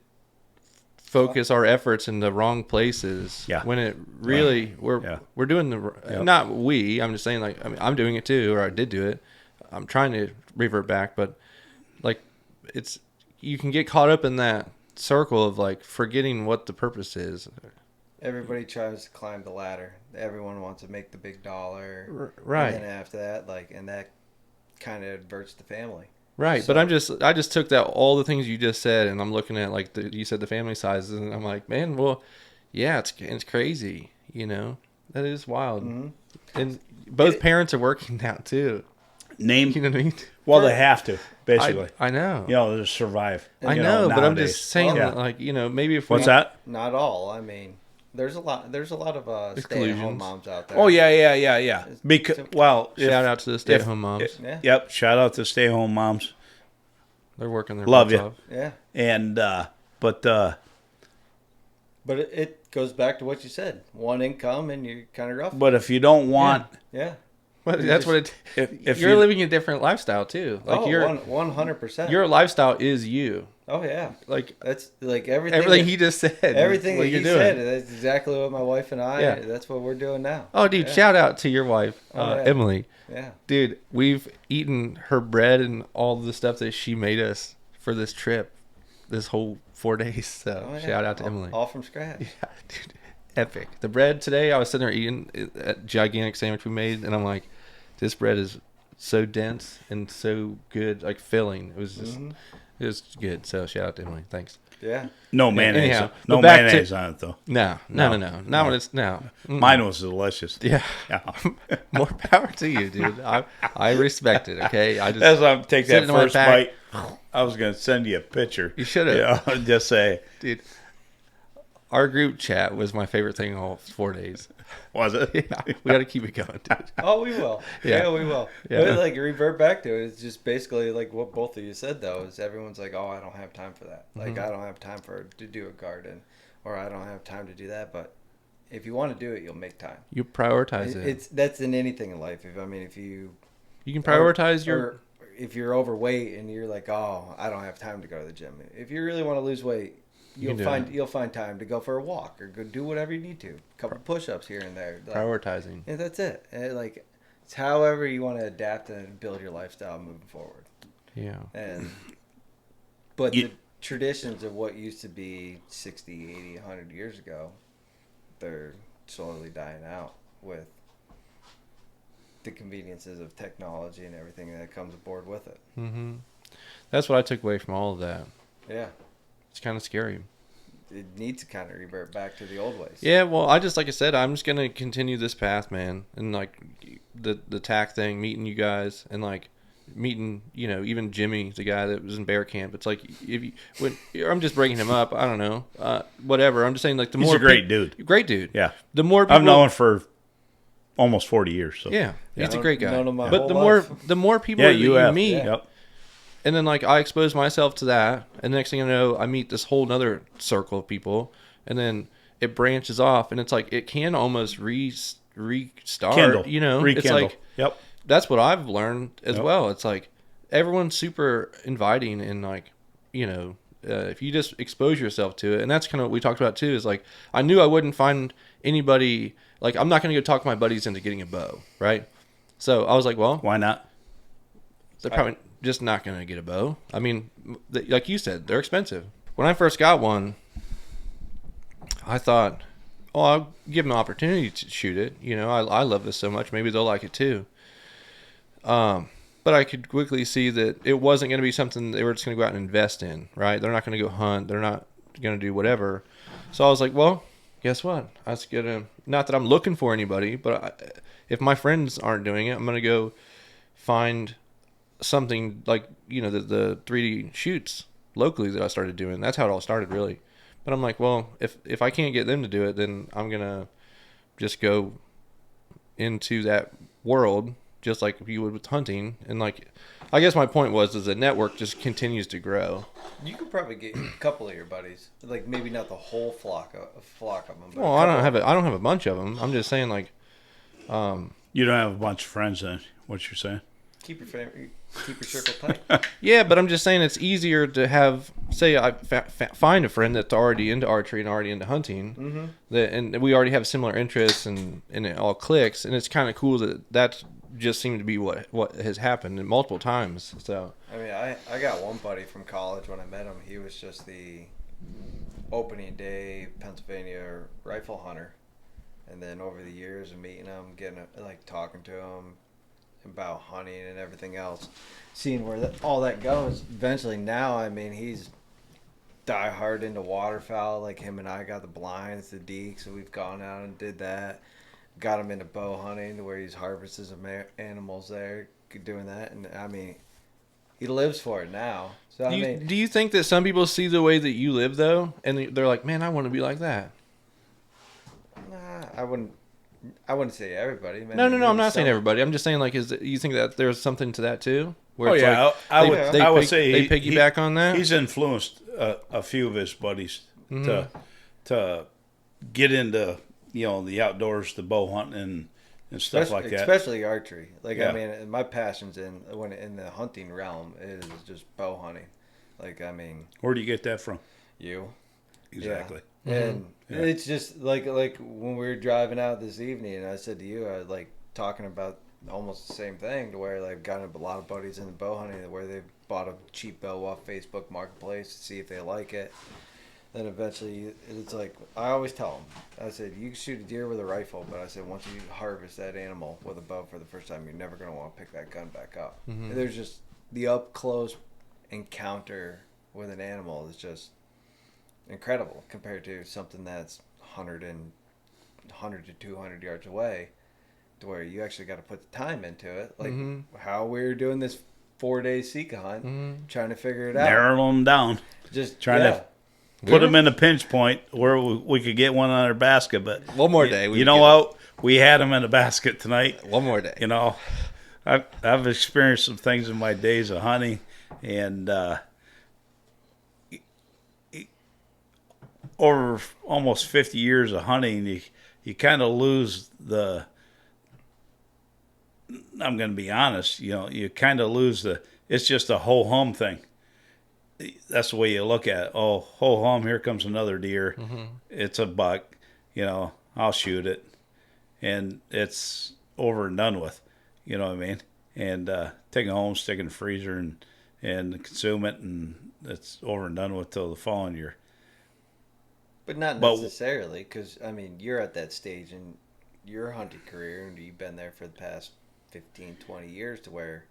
focus our efforts in the wrong places. Yeah. When it really we're doing not we. I'm just saying like I'm doing it too, or I did do it. I'm trying to revert back, but like you can get caught up in that circle of like forgetting what the purpose is. Everybody tries to climb the ladder. Everyone wants to make the big dollar. Right. And then after that, and that kind of adverts the family. Right. So, but I just took that, all the things you just said, and I'm looking at like you said the family sizes, and I'm like, man, well, yeah, it's crazy. That is wild. And both parents are working now too. You know what I mean? Well, they have to, basically. I know. To survive. I know, but I'm just saying Well, that, like, maybe if What's that? Not all. I mean, there's a lot of stay-at-home moms out there. Oh yeah. Because shout out to the stay-at-home moms. Yep. Shout out to stay-at-home moms. They're working their Love butts you. off. Yeah. And but it goes back to what you said. One income and you're kind of rough. But if you don't want, yeah. But that's what it. If you're living a different lifestyle too. Like 100%. Your lifestyle is you. Oh yeah. Like that's like everything. Everything he just said. Everything that you're he said. That's exactly what my wife and I. Yeah. That's what we're doing now. Oh, dude! Shout out to your wife, yeah. Emily. Yeah. Dude, we've eaten her bread and all the stuff that she made us for this trip, this whole 4 days. So shout out to Emily. All from scratch. Yeah, dude. Epic. The bread today, I was sitting there eating a gigantic sandwich we made, and I'm like, this bread is so dense and so good, like filling. It was just, It's good. So shout out to Emily. Thanks. Yeah. No mayonnaise. anyhow, No but back to- mayonnaise on it though. No. Not when it's no. Mine was delicious. Yeah. Yeah. More power to you, dude. I respect it. Okay. I just That's why I'm take sit that into my first pack. bite. I was gonna send you a picture. You should have. Yeah, just say, Dude. Our group chat was my favorite thing all 4 days. was it? Yeah, we got to keep it going, dude. Oh, we will. Yeah. Yeah, we will. Yeah. But like revert back to it. It's just basically like what both of you said though. Is everyone's like, oh, I don't have time for that. Like I don't have time to do a garden, or I don't have time to do that. But if you want to do it, you'll make time. You prioritize it. That's in anything in life. If you You can prioritize or if you're overweight and you're like, oh, I don't have time to go to the gym. If you really want to lose weight, you'll find time to go for a walk or go do whatever you need to. A couple push-ups here and there. Like, prioritizing. and that's it. And like it's however you want to adapt and build your lifestyle moving forward. Yeah. But the traditions of what used to be 60, 80, 100 years ago, they're slowly dying out with the conveniences of technology and everything that comes aboard with it. Mm-hmm. That's what I took away from all of that. Yeah. It's kind of scary. It needs to kind of revert back to the old ways. Yeah, well, like I said, I'm just gonna continue this path, man, and like the tack thing, meeting you guys, and like meeting, even Jimmy, the guy that was in bear camp. It's like I'm just bringing him up. I don't know, whatever. I'm just saying, like He's a great dude. Great dude. Yeah. The more people, I've known him for almost 40 years. So. Yeah, he's a great guy. Known him my But whole the life. more people Yeah, that you you have. meet. Yep. And then, like, I expose myself to that, and the next thing I know, I meet this whole other circle of people, and then it branches off, and it's like it can almost restart. Kindle. It's Rekindle. like Yep. that's what I've learned as Yep. well. It's like everyone's super inviting, and like if you just expose yourself to it, and that's kind of what we talked about too. Is like I knew I wouldn't find anybody. Like I'm not going to go talk my buddies into getting a bow, right? So I was like, well, Why not? they're probably just not going to get a bow. I mean, like you said, they're expensive. When I first got one, I thought, oh, I'll give them an opportunity to shoot it. I love this so much. Maybe they'll like it too. But I could quickly see that it wasn't going to be something they were just going to go out and invest in, right? They're not going to go hunt. They're not going to do whatever. So I was like, well, guess what? I was going to, not that I'm looking for anybody, but if my friends aren't doing it, I'm going to go find something like the 3D shoots locally that I started doing. That's how it all started, really. But I'm like, well, if I can't get them to do it, then I'm gonna just go into that world just like you would with hunting. And like, I guess my point was the network just continues to grow. You could probably get a couple of your buddies, like maybe not the whole flock of them. But Well, I don't have a bunch of them. I'm just saying, like, You don't have a bunch of friends then, what you're saying? keep your circle tight. yeah, but I'm just saying it's easier to have, say, I find a friend that's already into archery and already into hunting, and we already have similar interests, and it all clicks, and it's kind of cool that just seemed to be what has happened multiple times. So I mean, I got one buddy from college when I met him. He was just the opening day Pennsylvania rifle hunter, and then over the years of meeting him, talking to him about hunting and everything else, seeing where all that goes. Eventually, now I mean, he's die hard into waterfowl. Like him and I got the blinds, the deeks, so we've gone out and did that. Got him into bow hunting, to where he's harvesting some animals there, doing that, and I mean, he lives for it now. So do you think that some people see the way that you live though, and they're like, man, I want to be like that? Nah, I wouldn't say everybody. Man, No, I'm not saying everybody. I'm just saying, like, you think that there's something to that too? Where it's yeah, like I would say they piggyback on that. He's influenced a few of his buddies to get into the outdoors, the bow hunting and stuff like that. Especially archery. Like Yeah. I mean, my passion's in the hunting realm is just bow hunting. Like I mean, Where do you get that from? you. Exactly. Yeah. And it's just like when we were driving out this evening, and I said to you, I was like talking about almost the same thing, to where like got a lot of buddies in the bow hunting, where they bought a cheap bow off Facebook Marketplace to see if they like it. Then eventually, it's like I always tell them, I said, you can shoot a deer with a rifle, but I said once you harvest that animal with a bow for the first time, you're never going to want to pick that gun back up. There's just the up close encounter with an animal is just incredible compared to something that's 100 to 200 yards away, to where you actually got to put the time into it. Like how we were doing this 4-day Sika hunt, trying to figure it out. Narrowing them down. Just trying to put them in a pinch point where we could get one on our basket. But one more day. You know what? We had them in a basket tonight. One more day. You know, I've experienced some things in my days of hunting, and over almost 50 years of hunting, you kind of lose the. I'm going to be honest. You know, you kind of lose the. It's just a ho hum thing. That's the way you look at it. Oh, ho hum! Here comes another deer. It's a buck. You know, I'll shoot it, and it's over and done with. You know what I mean? And take it home, stick it in the freezer, and consume it, and it's over and done with till the following year. But not necessarily, because, I mean, you're at that stage in your hunting career, and you've been there for the past 15, 20 years, to where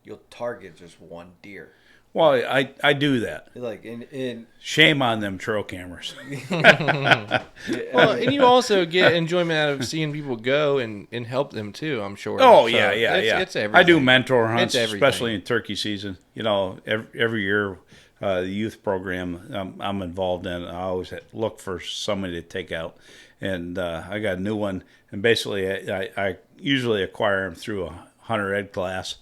you'll target just one deer. Well, I do that. Like in Shame on them trail cameras. Well, and you also get enjoyment out of seeing people go and help them too, I'm sure. Oh, so yeah. It's everything. I do mentor hunts, It's everything. especially in turkey season. You know, every year, the youth program I'm involved in, I always look for somebody to take out. And I got a new one. And basically, I usually acquire them through a hunter ed class.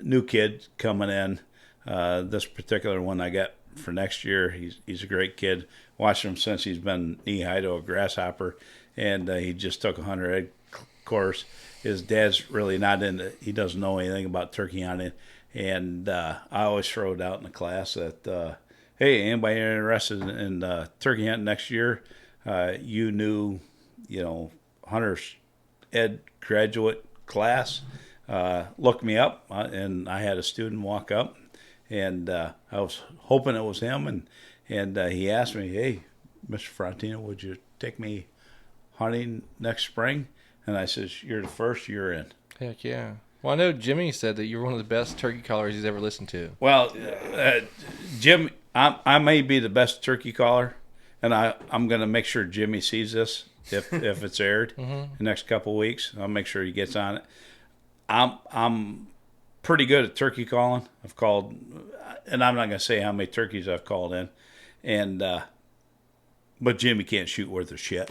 New kid coming in. This particular one I got for next year, he's a great kid. Watched him since he's been knee-high to a grasshopper, and he just took a hunter ed course. His dad's really not into, he doesn't know anything about turkey hunting, and I always throw it out in the class that, hey, anybody interested in turkey hunting next year? You new, hunter's ed graduate class, look me up, and I had a student walk up. And I was hoping it was him, and he asked me, "Hey, Mr. Frontino, would you take me hunting next spring?" And I says, "You're the first. You're in." Heck yeah. Well, I know Jimmy said that you're one of the best turkey callers he's ever listened to. Well, Jim, I may be the best turkey caller, and I'm going to make sure Jimmy sees this if it's aired the next couple of weeks. I'll make sure he gets on it. I'm pretty good at turkey calling. I've called, and I'm not going to say how many turkeys I've called in, and but Jimmy can't shoot worth of shit.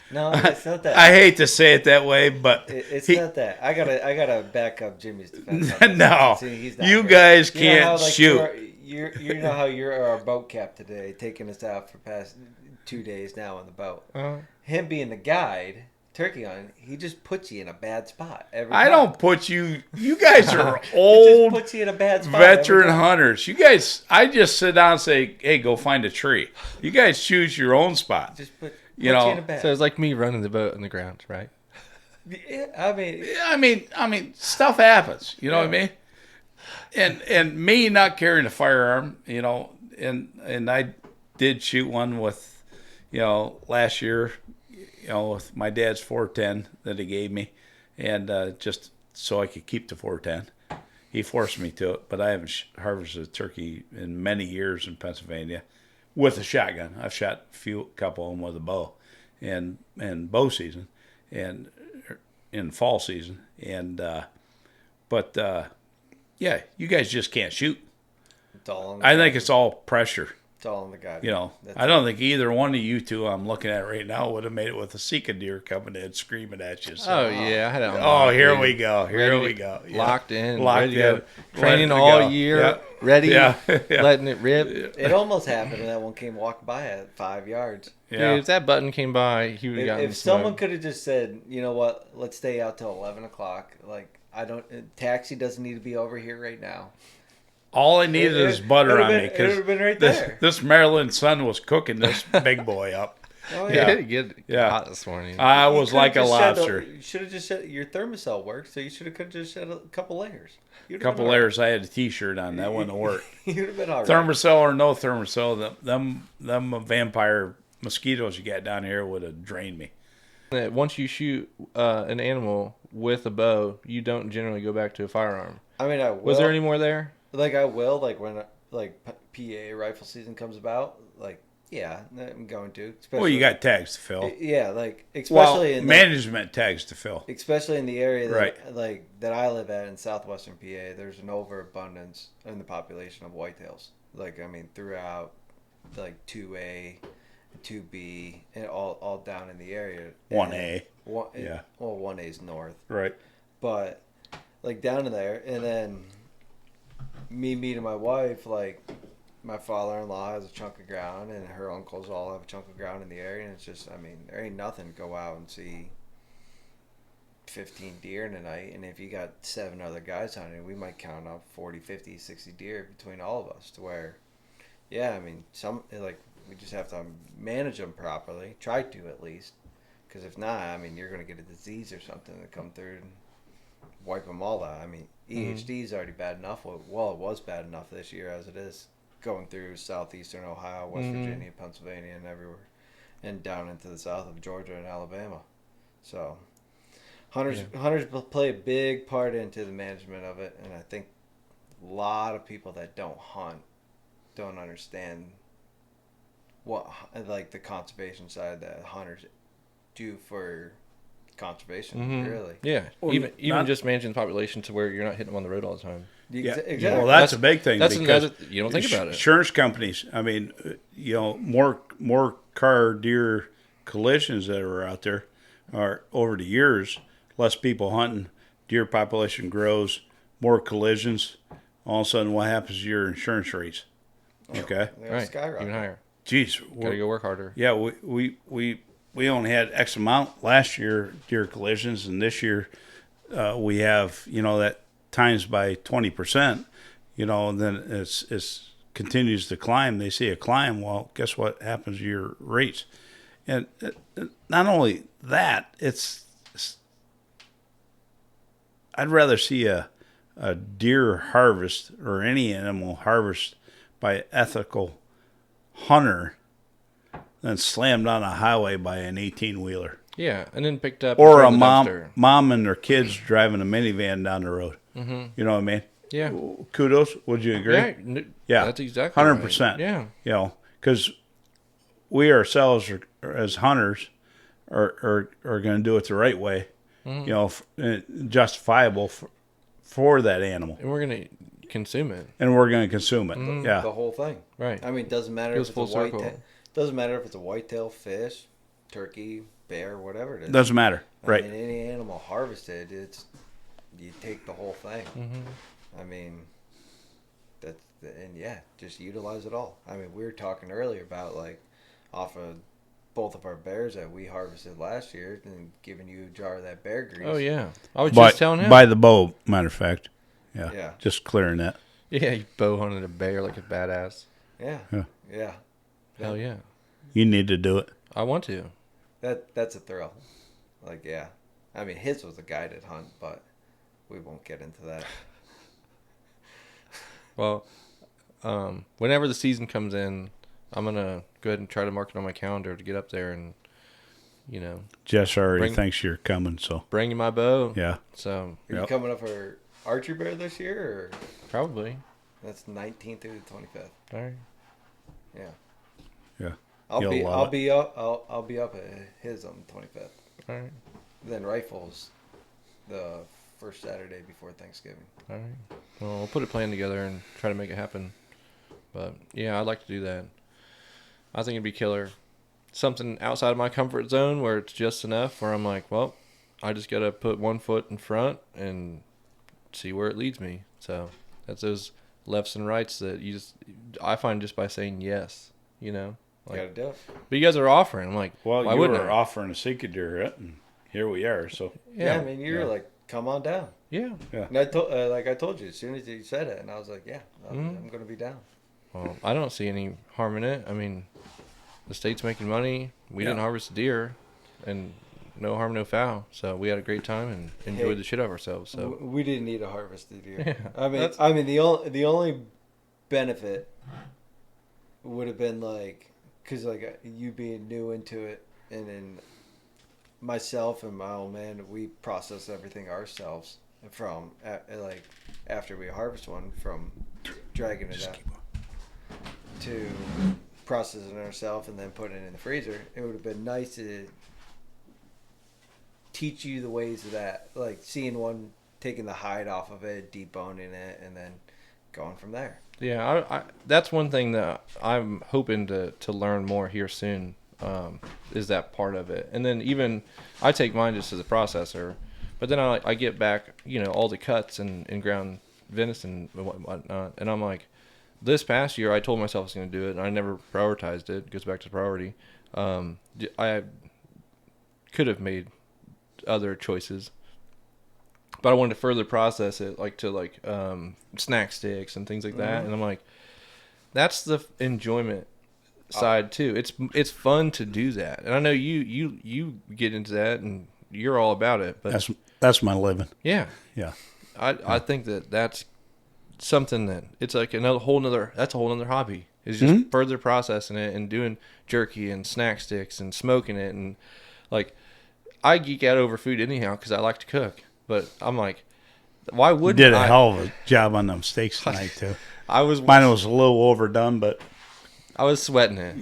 No, it's not that. I hate to say it that way, but it's not that. I gotta back up Jimmy's defense. No, See, you guys can't shoot. You know how you're our boat cap today, taking us out for past 2 days now on the boat. Him being the guide. Turkey on, he just puts you in a bad spot every time. I don't put you. You guys are old, just puts you in a bad spot veteran hunters. You guys, I just sit down and say, "Hey, go find a tree." You guys choose your own spot. Just put you you in a bad. So it's like me running the boat on the ground, right? Yeah, I mean, stuff happens. You know what I mean? And me not carrying a firearm, and I did shoot one with, last year. With my dad's 410 that he gave me, and just so I could keep the 410. He forced me to it, but I haven't harvested a turkey in many years in Pennsylvania with a shotgun. I've shot a couple of them with a bow, and bow season, and in fall season, and but you guys just can't shoot. I think it's all pressure. It's all in the guide. I don't think either one of you two I'm looking at right now would have made it with a Sika deer coming in screaming at you. So. Oh, yeah. I had it on Oh, here dude. we go. Here we go. Yeah. Locked in. Locked ready to go. in. Training Ready to all go. year. Yeah. Ready. Yeah. Letting it rip. It almost happened, and that one came walking by at 5 yards. Yeah. Dude, if that button came by, he would have gotten If someone could have just said, you know what, let's stay out till 11 o'clock. Like, taxi doesn't need to be over here right now. All I needed is butter on me It would have been right there. this Maryland sun was cooking this big boy up. Oh, Yeah. yeah. Get Yeah. hot this morning. I was like a lobster. You should have just said your thermocell worked, so you should have just said a couple layers. A couple layers. I had a T-shirt on. That wouldn't work. You'd have been all right. Thermocell or no thermocell, them vampire mosquitoes you got down here would have drained me. Once you shoot an animal with a bow, you don't generally go back to a firearm. I mean, I will. Was there any more there? Like I will, like when PA rifle season comes about, like yeah, I'm going to. Especially, Well, you got tags to fill. Yeah, like Well, especially in management tags to fill. especially in the area that Right. like that I live at in southwestern PA. There's an overabundance in the population of whitetails. Like I mean, throughout like 2A, 2B, and all down in the area. 1A. Yeah. Well, 1A is north, Right. but like down in there, and then me meeting my wife, like my father-in-law has a chunk of ground and her uncles all have a chunk of ground in the area, and it's just, I mean, there ain't nothing to go out and see 15 deer in a night, and if you got 7 other guys hunting, we might count up 40, 50, 60 deer between all of us, to where yeah, I mean, some like we just have to manage them properly, try to at least, because if not, I mean, you're going to get a disease or something to come through and wipe them all out. I mean, EHD is already bad enough. Well, it was bad enough this year as it is going through southeastern Ohio, West Virginia, Pennsylvania, and everywhere, and down into the south of Georgia and Alabama. So hunters play a big part into the management of it, and I think a lot of people that don't hunt don't understand what like the conservation side that hunters do for conservation. Really, Yeah, Well, even not- just managing the population to where you're not hitting them on the road all the time. Yeah. exactly. Well, that's a big thing. That's because another. You don't think about it. Insurance companies. I mean, more car deer collisions that are out there are over the years. Less people hunting, deer population grows, more collisions. All of a sudden, what happens to your insurance rates? Okay, They Right, skyrocket. even higher. geez, Got to go work harder. yeah, we only had X amount last year deer collisions, and this year we have that times by 20%. And then it's continues to climb. They see a climb. Well, guess what happens to your rates? And not only that, I'd rather see a deer harvest or any animal harvest by ethical hunter than slammed on a highway by an 18-wheeler. Yeah, and then picked up Or a and thrown in the dumpster. mom and their kids driving a minivan down the road. Mm-hmm. You know what I mean? Yeah. Kudos. Would you agree? Yeah. That's exactly 100%. right. Yeah. Because we ourselves as hunters are going to do it the right way. Justifiable for that animal, And we're gonna consume it. and we're going to consume it. Yeah. The whole thing. Right. I mean, doesn't matter Goes if it's full a circle. whitetail. Doesn't matter if it's a whitetail fish, turkey, bear, whatever it is. Doesn't matter. Right. I mean, any animal harvested, you take the whole thing. I mean, just utilize it all. I mean, we were talking earlier about like off of both of our bears that we harvested last year and giving you a jar of that bear grease. Oh yeah. I was just telling him. By the bow, matter of fact. Yeah. Yeah. Just clearing that. Yeah, you bow hunted a bear like a badass. Yeah. Yeah. Yeah. Hell yeah. You need to do it. I want to. That's a thrill. Like, yeah. I mean, his was a guided hunt, but we won't get into that. Well, whenever the season comes in, I'm gonna go ahead and try to mark it on my calendar to get up there and, Jess already thinks you're coming, so bring you my bow. yeah. So Are you Yep. coming up for archery bear this year, or probably. that's 19th through the 25th? All right. Yeah. Yeah. I'll You'll be love I'll it. be up I'll be up at his on the 25th. All right. Then rifles the first Saturday before Thanksgiving. All right. Well, we'll put a plan together and try to make it happen. But yeah, I'd like to do that. I think it'd be killer. Something outside of my comfort zone where it's just enough where I'm like, well, I just got to put one foot in front and see where it leads me. So that's those lefts and rights that I find just by saying yes, Like, gotta do it. But you guys are offering. I'm like, Well, why you wouldn't were I? offering a Sika deer hut, and here we are. So Yeah, I mean, you're Yeah. like, come on down. Yeah. And I told you as soon as you said it, and I was like, yeah, I'm gonna be down. Well, I don't see any harm in it. I mean, the state's making money. We didn't harvest a deer, and no harm, no foul. So we had a great time and enjoyed the shit out of ourselves. So We didn't need a harvested deer. Yeah, I mean, the only benefit would have been like, cause like you being new into it, and then myself and my old man, we process everything ourselves, from like after we harvest one from dragging it up to processing it ourselves and then putting it in the freezer. It would have been nice to teach you the ways of that, like seeing one, taking the hide off of it, deboning it, and then going from there. Yeah, I that's one thing that I'm hoping to learn more here soon, is that part of it. And then even I take mine just as a processor, but then I get back, all the cuts and ground venison and whatnot, and I'm like, this past year I told myself I was going to do it, and I never prioritized it. It goes back to priority. I could have made other choices, but I wanted to further process it, like snack sticks and things like that. And I'm like, that's the enjoyment side too. It's fun to do that, and I know you get into that and you're all about it. But that's my living. Yeah. I think that's something that it's like that's a whole nother hobby. It's just further processing it and doing jerky and snack sticks and smoking it. And like, I geek out over food anyhow because I like to cook. But I'm like, why wouldn't I? You did a hell of a job on them steaks tonight too. Mine was a little overdone, but I was sweating it.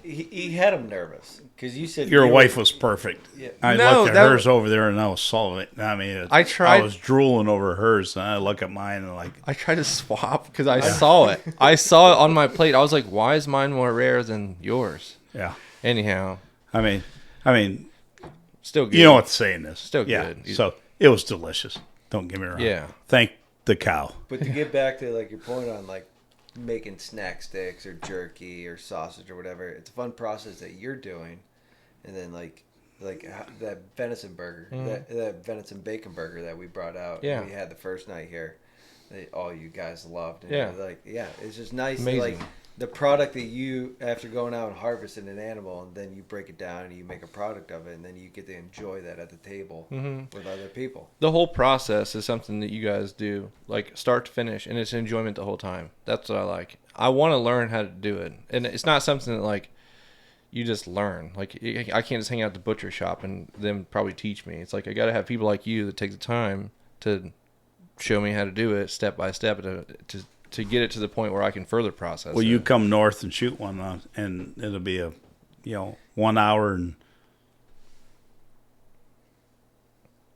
He had him nervous because you said your wife was perfect. Yeah. I looked at hers over there and I was solving. I mean, I was drooling over hers, and I look at mine and I tried to swap because I saw it. I saw it on my plate. I was like, why is mine more rare than yours? Yeah. Anyhow, I mean, still good. You know what the saying is. Still good. So it was delicious. Don't get me wrong. Yeah. Thank the cow. But to get back to like your point on like making snack sticks or jerky or sausage or whatever, it's a fun process that you're doing. And then like that venison burger, that venison bacon burger that we brought out, we had the first night here, all you guys loved. And it's just nice. Amazing. Like the product that you, after going out and harvesting an animal, and then you break it down and you make a product of it, and then you get to enjoy that at the table with other people. The whole process is something that you guys do, like start to finish, and it's enjoyment the whole time. That's what I like. I want to learn how to do it, and it's not something that like you just learn. Like I can't just hang out at the butcher shop and them probably teach me. It's like I got to have people like you that take the time to show me how to do it step by step to get it to the point where I can further process it. Well, you come north and shoot one, and it'll be a 1 hour and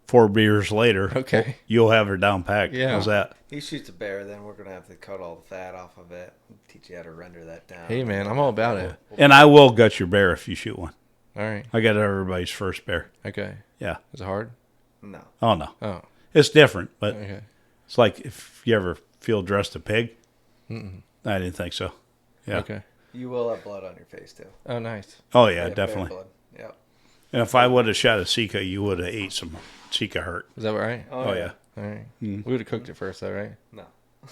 4 beers later. Okay. You'll have her down packed. Yeah. How's that? He shoots a bear, then we're going to have to cut all the fat off of it, teach you how to render that down. Hey, man, I'm all about it. And I will gut your bear if you shoot one. All right. I got everybody's first bear. Okay. Yeah. Is it hard? No. Oh, no. Oh. It's different, but Okay. it's like if you ever field dressed a pig. I didn't think so. Yeah. Okay. You will have blood on your face, too. Oh, nice. Oh, yeah, Bear definitely. blood. Yep. And if I would have shot a Sika, you would have ate some Sika hurt. Is that right? Oh, yeah. All right. We would have cooked it first, though, right? No.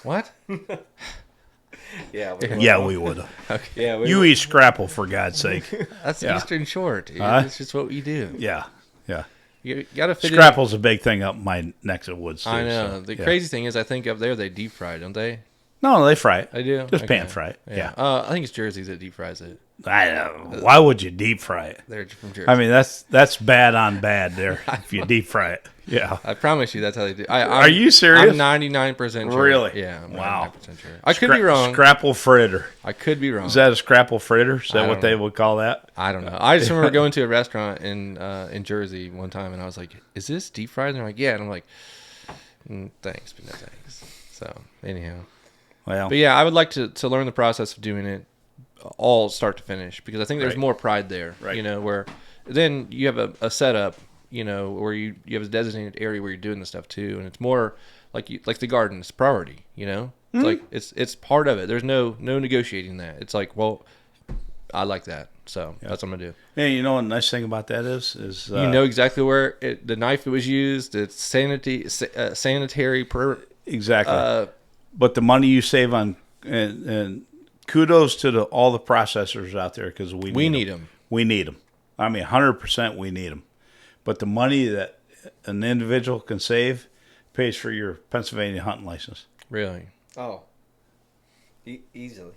What? Yeah. We would have. Okay. Yeah. You eat scrapple, for God's sake. That's Yeah. Eastern Shore, dude. Huh? That's just what we do. Yeah. Yeah. You got to fit Scrapple's a big thing up my neck of the woods, too. I know. So, The yeah. crazy thing is, I think up there they deep fry, don't they? No, they fry it. They do? Just Okay. pan fry it. Yeah. I think it's Jersey's that deep fries it. I know. Why would you deep fry it? They're from Jersey. I mean, that's bad on bad there if you deep fry it. Yeah. I promise you that's how they do. Are you serious? I'm 99% sure. Really? Yeah, I'm Wow. 99% sure. I could be wrong. Scrapple fritter. I could be wrong. Is that a scrapple fritter? Is I that what don't they know. would call that? I don't know. I just remember going to a restaurant in Jersey one time, and I was like, "Is this deep fried?" And they're like, "Yeah." And I'm like, "Thanks, but no thanks." So anyhow, Well, but yeah, I would like to learn the process of doing it all start to finish because I think there's Right. more pride there. Right. Where then you have a setup. Where you have a designated area where you're doing this stuff too, and it's more like the garden is priority. It's like it's part of it. There's no negotiating that. It's like, well, I like that, so that's what I'm gonna do. yeah, you know what the nice thing about that is You know exactly where the knife was used. It's sanitary. exactly. But the money you save on and kudos to all the processors out there because we need them. We need them. I mean, 100% we need them. But the money that an individual can save pays for your Pennsylvania hunting license. Really? Oh. Easily.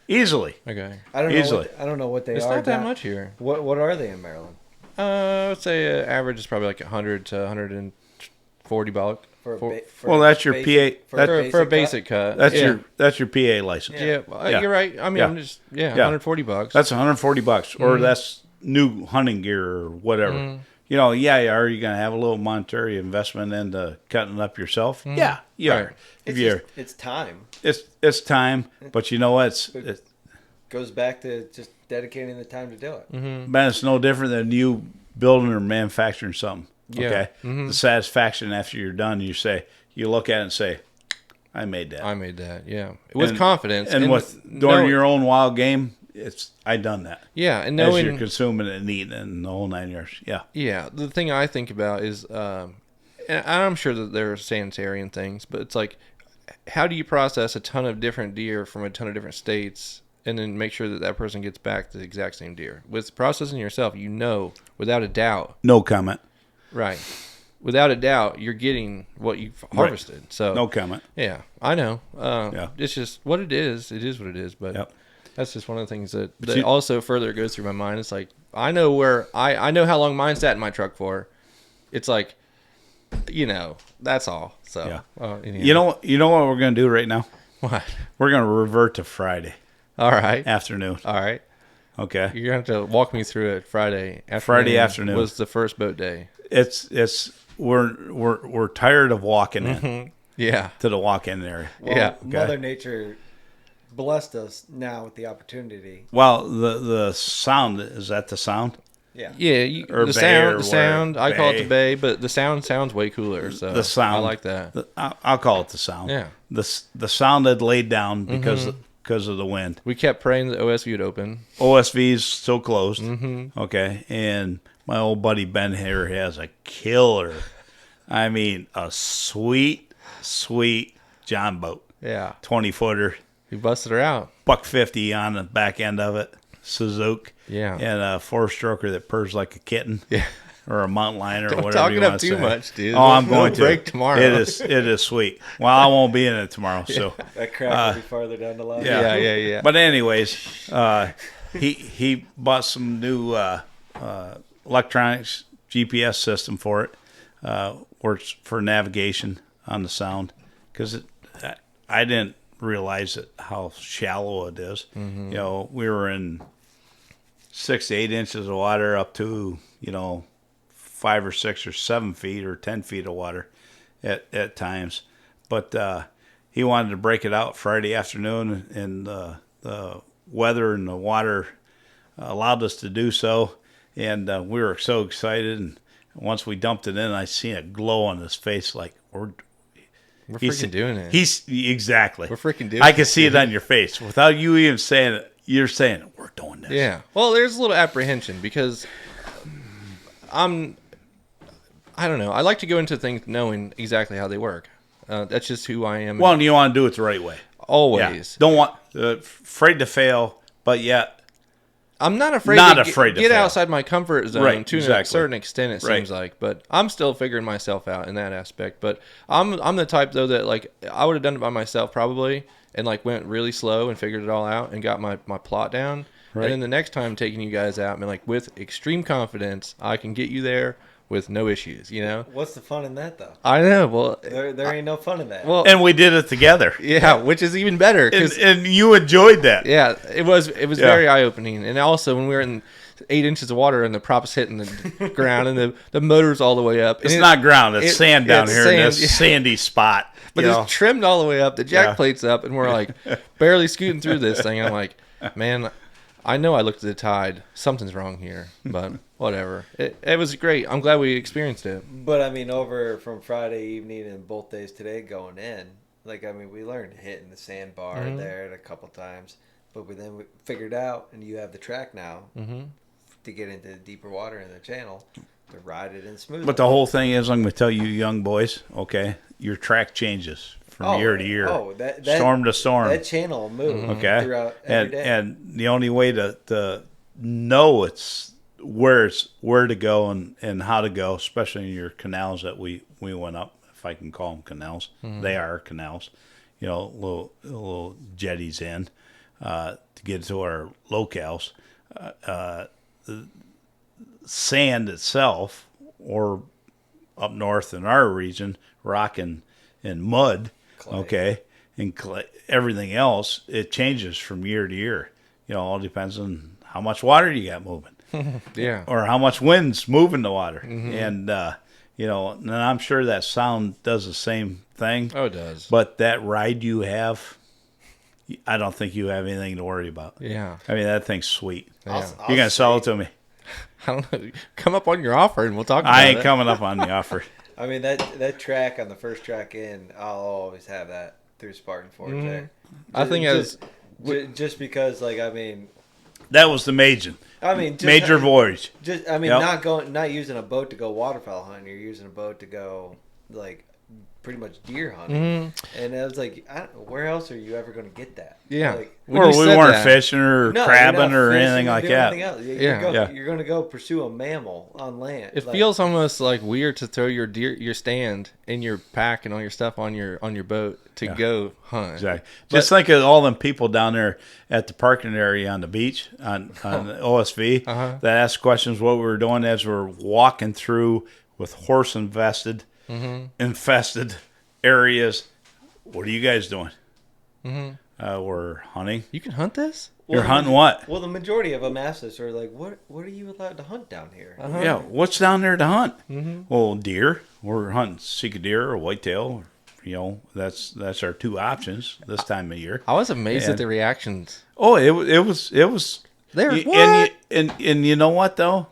Easily. Okay. I don't know. Easily. I don't know what they It's are. not that down- much here. What are they in Maryland? I would say average is probably like 100 to 140 bucks. Well, that's your PA. For a basic cut. That's your PA license. Yeah, you're right. I mean, Yeah. I'm just $140. That's $140, or that's new hunting gear or whatever. You know, are you going to have a little monetary investment into cutting it up yourself? Yeah, you are. Right. It's time. It's time, but you know what? It goes back to just dedicating the time to do it. Man, it's no different than you building or manufacturing something. Yeah. Okay, the satisfaction after you're done, you look at it and say, "I made that. I made that." Yeah, with confidence and with during your own wild game. I done that. Yeah, and knowing as you're consuming it and eating it and the whole 9 yards. Yeah. Yeah, the thing I think about is, and I'm sure that there are sanitarian things, but it's like, how do you process a ton of different deer from a ton of different states and then make sure that that person gets back the exact same deer? With processing yourself, you know, without a doubt. No comment. Right. Without a doubt, you're getting what you've harvested. Right. So no comment. Yeah, I know. It's just what it is. It is what it is, but... Yep. That's just one of the things that also further goes through my mind. It's like, I know where I know how long mine sat in my truck for. It's like, you know, that's all. So, you know what we're going to do right now? What? We're going to revert to Friday. All right. Afternoon. All right. Okay. You're going to have to walk me through it. Friday afternoon was the first boat day. We're tired of walking in. Yeah. To the walk-in area. Well, okay. Mother Nature blessed us now with the opportunity. Well, the sound, is that the sound? Yeah. Yeah, the sound. I call it the bay, but the sound sounds way cooler. So the sound, I like that. I'll call it the sound. Yeah. The sound had laid down because of the wind. We kept praying that OSV would open. OSV's still closed. Okay, and my old buddy Ben here has a killer. I mean, a sweet John boat. Yeah. 20-footer. You busted her out. $150 on the back end of it. Suzuki. Yeah. And a 4-stroker that purrs like a kitten. Yeah. Or a mountain lion or Don't whatever you want to say. Don't talk it up too much, dude. Oh, I'm going to. Break tomorrow. It is sweet. Well, I won't be in it tomorrow, so. That crack will be farther down the line. Yeah. But anyways, he bought some new electronics GPS system for it. Works for navigation on the sound. Because I didn't realize how shallow it is. You know, we were in 6 to 8 inches of water up to 5 or 6 or 7 feet or 10 feet of water at times. But he wanted to break it out Friday afternoon, and the weather and the water allowed us to do so. And we were so excited. And once we dumped it in, I seen a glow on his face, like we're freaking doing it. Exactly. We're freaking doing it. I can see it on your face without you even saying it. You're saying we're doing this. Yeah. Well, there's a little apprehension because I don't know. I like to go into things knowing exactly how they work. That's just who I am. Well, and you want to do it the right way. Always. Yeah. Don't want afraid to fail, but yet I'm not afraid to get outside my comfort zone to a certain extent, it seems like. But I'm still figuring myself out in that aspect. But I'm the type, though, that like I would have done it by myself probably and like went really slow and figured it all out and got my plot down. Right. And then the next time taking you guys out, like with extreme confidence, I can get you there with no issues, What's the fun in that, though? I know. Well, there ain't no fun in that. Well, and we did it together. Yeah, which is even better. And you enjoyed that. Yeah, it was very eye-opening. And also, when we were in 8 inches of water and the props hitting the ground and the motor's all the way up. It's not ground. It's sand down here in this sandy spot. But it's trimmed all the way up. The jack plate's up, and we're like barely scooting through this thing. And I'm like, man, I know I looked at the tide. Something's wrong here, but whatever. It was great. I'm glad we experienced it. But, over from Friday evening and both days today going in, we learned hitting the sandbar there a couple times. But we figured out, and you have the track now to get into the deeper water in the channel to ride it in smooth. But the whole thing is, I'm going to tell you young boys, okay, your track changes from year to year, storm to storm. That channel will move throughout every day. And the only way to know it's where to go and how to go, especially in your canals that we went up, if I can call them canals. They are canals, little jetties in to get to our locales. The sand itself, or up north in our region, rock and mud, Clay. okay, and everything else, it changes from year to year. All depends on how much water you got moving. Yeah. Or how much wind's moving the water. And, and I'm sure that sound does the same thing. Oh, it does. But that ride you have, I don't think you have anything to worry about. Yeah. I mean, that thing's sweet. Yeah. You're going to sell it to me. I don't know. Come up on your offer and we'll talk about it. I ain't coming up on the offer. I mean, that track on the first track in, I'll always have that through Spartan Forge there. I think just because, like, I mean, That was the major voyage. Just, I mean, Yep. not using a boat to go waterfowl hunting. You're using a boat to go, like, pretty much deer hunting. And I was like, where else are you ever going to get that? Yeah. Like, Or we said weren't that- fishing or no, crabbing you're or not anything fishing or like doing that. anything else. Yeah. You're going to go pursue a mammal on land. It Like, feels almost like weird to throw your stand and your pack and all your stuff on your boat to go hunt. Exactly. Just think of all them people down there at the parking area on the beach on the OSV that asked questions what we were doing as we are walking through with horse infested areas. What are you guys doing? We're hunting. You can hunt this? You're hunting what? Well, the majority of them asked us, are like, what are you allowed to hunt down here? Yeah, what's down there to hunt? Well, deer. We're hunting Sika deer or whitetail. That's our two options this time of year. I was amazed at the reactions. Oh, it was. They're what? And you know what though?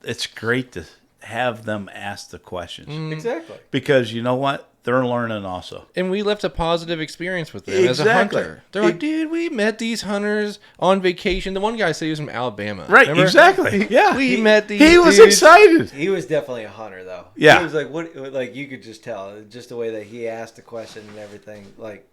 It's great to have them ask the questions Exactly. because you know what? They're learning also. And we left a positive experience with them as a Exactly. hunter. They're like, dude, we met these hunters on vacation. The one guy said he was from Alabama. Right, Remember? exactly. Yeah. We met these He was dudes. excited. He was definitely a hunter, though. Yeah. He was like, what? Like, you could just tell, just the way that he asked the question and everything. Like,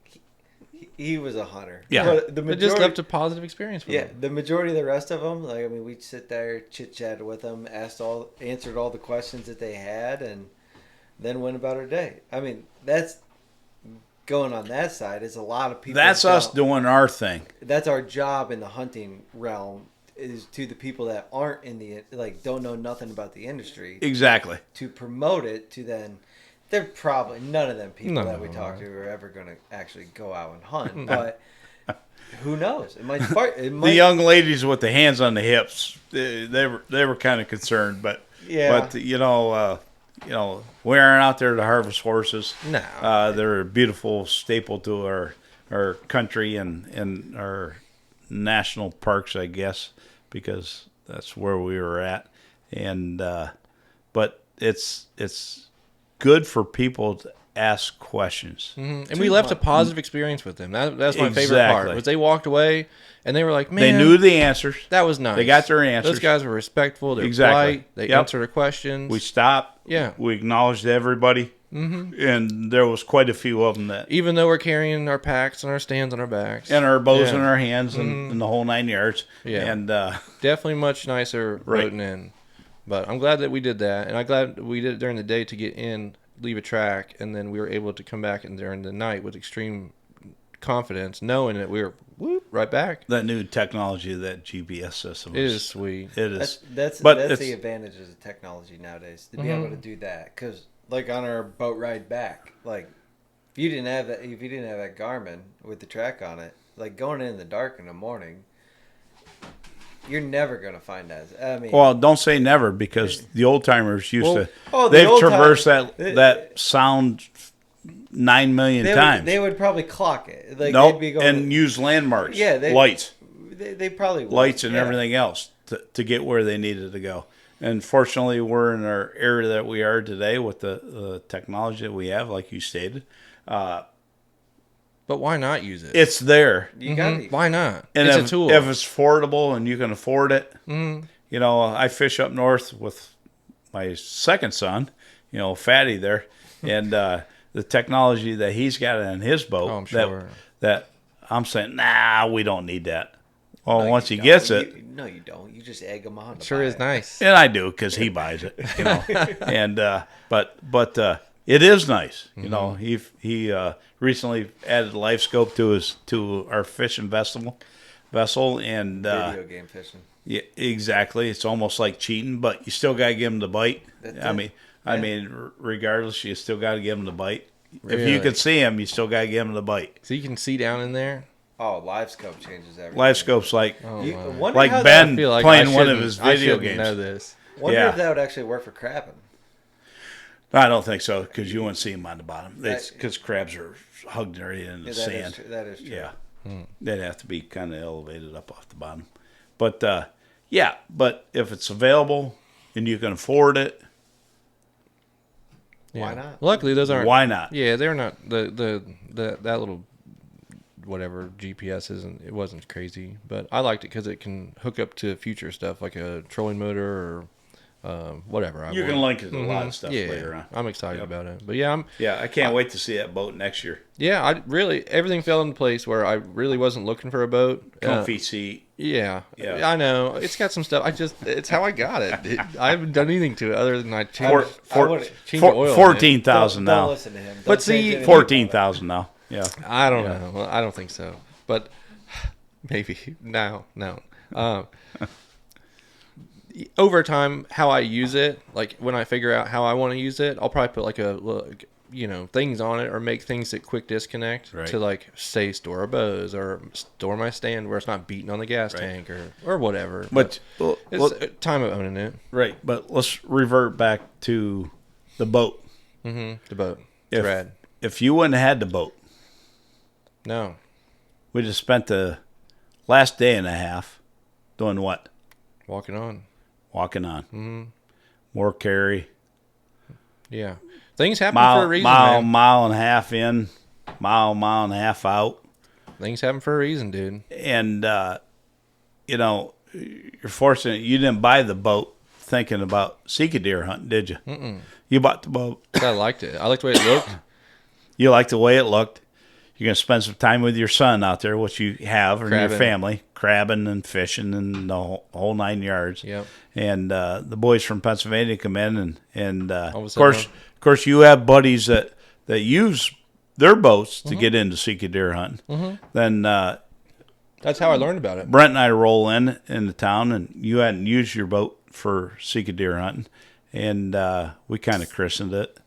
he was a hunter. Yeah. But the It majority, just left a positive experience with yeah, them. the majority of the rest of them, like, I mean, we'd sit there, chit-chatted with them, answered all the questions that they had, and then went about our day. I mean, that's going on that side is a lot of people. That's us doing our thing. That's our job in the hunting realm, is to the people that aren't in the, like, don't know nothing about the industry, Exactly. to promote it to then. They're probably none of them people No. that we talk to are ever going to actually go out and hunt, but who knows? It might spark. It might, The young ladies with the hands on the hips, they were kind of concerned, but Yeah. but we aren't out there to harvest horses. No. They're a beautiful staple to our country and our national parks, I guess, because that's where we were at. And but it's good for people to ask questions. And we left a positive experience with them. That's my favorite part. Exactly. Was they walked away and they were like, man, They knew the answers. that was nice. They got their answers. Those guys were respectful. They're Exactly. polite. They Yep. answered our questions. We stopped. Yeah. We acknowledged everybody. And there was quite a few of them that, Even though we're carrying our packs and our stands on our backs. and our bows Yeah. in our hands and the whole 9 yards. Yeah. And Definitely much nicer Right. boating in. But I'm glad that we did that. And I'm glad we did it during the day to get in, leave a track, and then we were able to come back in during the night with extreme confidence, knowing that we were right back. that new technology, that GPS system, It is sweet. It is. That's But that's it's- the advantages of technology nowadays, to be able to do that. Because, like, on our boat ride back, like, if you didn't have that Garmin with the track on it, like, going in the dark in the morning, you're never gonna find that. I mean, Well, don't say never, because the old timers used Well, to. oh, the They've old traversed timers- that sound 9 million times. they would probably clock it. Like, Nope, they'd be going, and use landmarks. Yeah, lights, they probably would. lights, and Yeah. everything else to get where they needed to go. And fortunately, we're in our area that we are today with the technology that we have, like you stated. But why not use it? It's there. You got to. Why not? And it's if, a tool. if it's affordable and you can afford it, I fish up north with my second son, Fatty there, and the technology that he's got on his boat, Oh, I'm sure. that I'm saying, nah, we don't need that. Well, No, once you he don't. gets it, No, you don't. You just egg them on. To sure buy is it. nice. and I do because he buys it, and but it is nice, He recently added life scope to our fishing vessel, and Video game fishing. yeah, exactly. It's almost like cheating, but you still got to give them the bite. That's I it. mean, I mean, regardless, you still got to give them the bite. If you Really? can see them, you still got to give them the bite. So you can see down in there. Oh, live scope changes everything. Live scope's like Oh, You, my. wonder like how Ben I feel like playing I one of shouldn't- his I video shouldn't games. know this. Wonder Yeah. if that would actually work for crabbing. I don't think so because you wouldn't see them on the bottom. It's because crabs are hugged right in the Yeah, sand. That is true. Yeah, they'd have to be kind of elevated up off the bottom. But yeah, but if it's available and you can afford it, Yeah. Why not? Luckily, those aren't. why not? Yeah, they're not the that little whatever GPS isn't. It wasn't crazy, but I liked it because it can hook up to future stuff like a trolling motor or whatever. You can link it to a lot of stuff later on. I'm excited Yep. about it. But yeah, I can't wait to see that boat next year. I really everything fell into place where I really wasn't looking for a boat. Comfy seat. Yeah, Yeah. I know it's got some stuff. It's how I got it. I haven't done anything to it other than I changed, changed the oil. in it. 14,000 Don't now. listen to him. But Don't see, change anything. 14,000 now. Yeah. I don't know. Well, I don't think so. But maybe no. Over time, how I use it, like when I figure out how I want to use it, I'll probably put like things on it or make things that quick disconnect Right. to like say store a Bose or store my stand where it's not beating on the gas tank or whatever. But it's time of owning it. right. But let's revert back to the boat. The boat. It's rad. If you wouldn't have had the boat, No. we just spent the last day and a half doing what? Walking on. Walking on. More carry. Yeah. Things happen Mile, for a reason, mile, man. mile and a half in, mile and a half out. Things happen for a reason, dude. And, you're fortunate you didn't buy the boat thinking about Sika deer hunting, did you? Mm-mm. You bought the boat. I liked it. I liked the way it looked. You liked the way it looked. You're going to spend some time with your son out there, which you have, and your Crabbing. family, crabbing and fishing and the whole 9 yards. Yep. And the boys from Pennsylvania come in, and All of a of sudden, course, you have buddies that use their boats to get into Sika deer hunting. Then That's how I learned about it. Brent and I roll in the town, and you hadn't used your boat for Sika deer hunting, and we kind of christened it,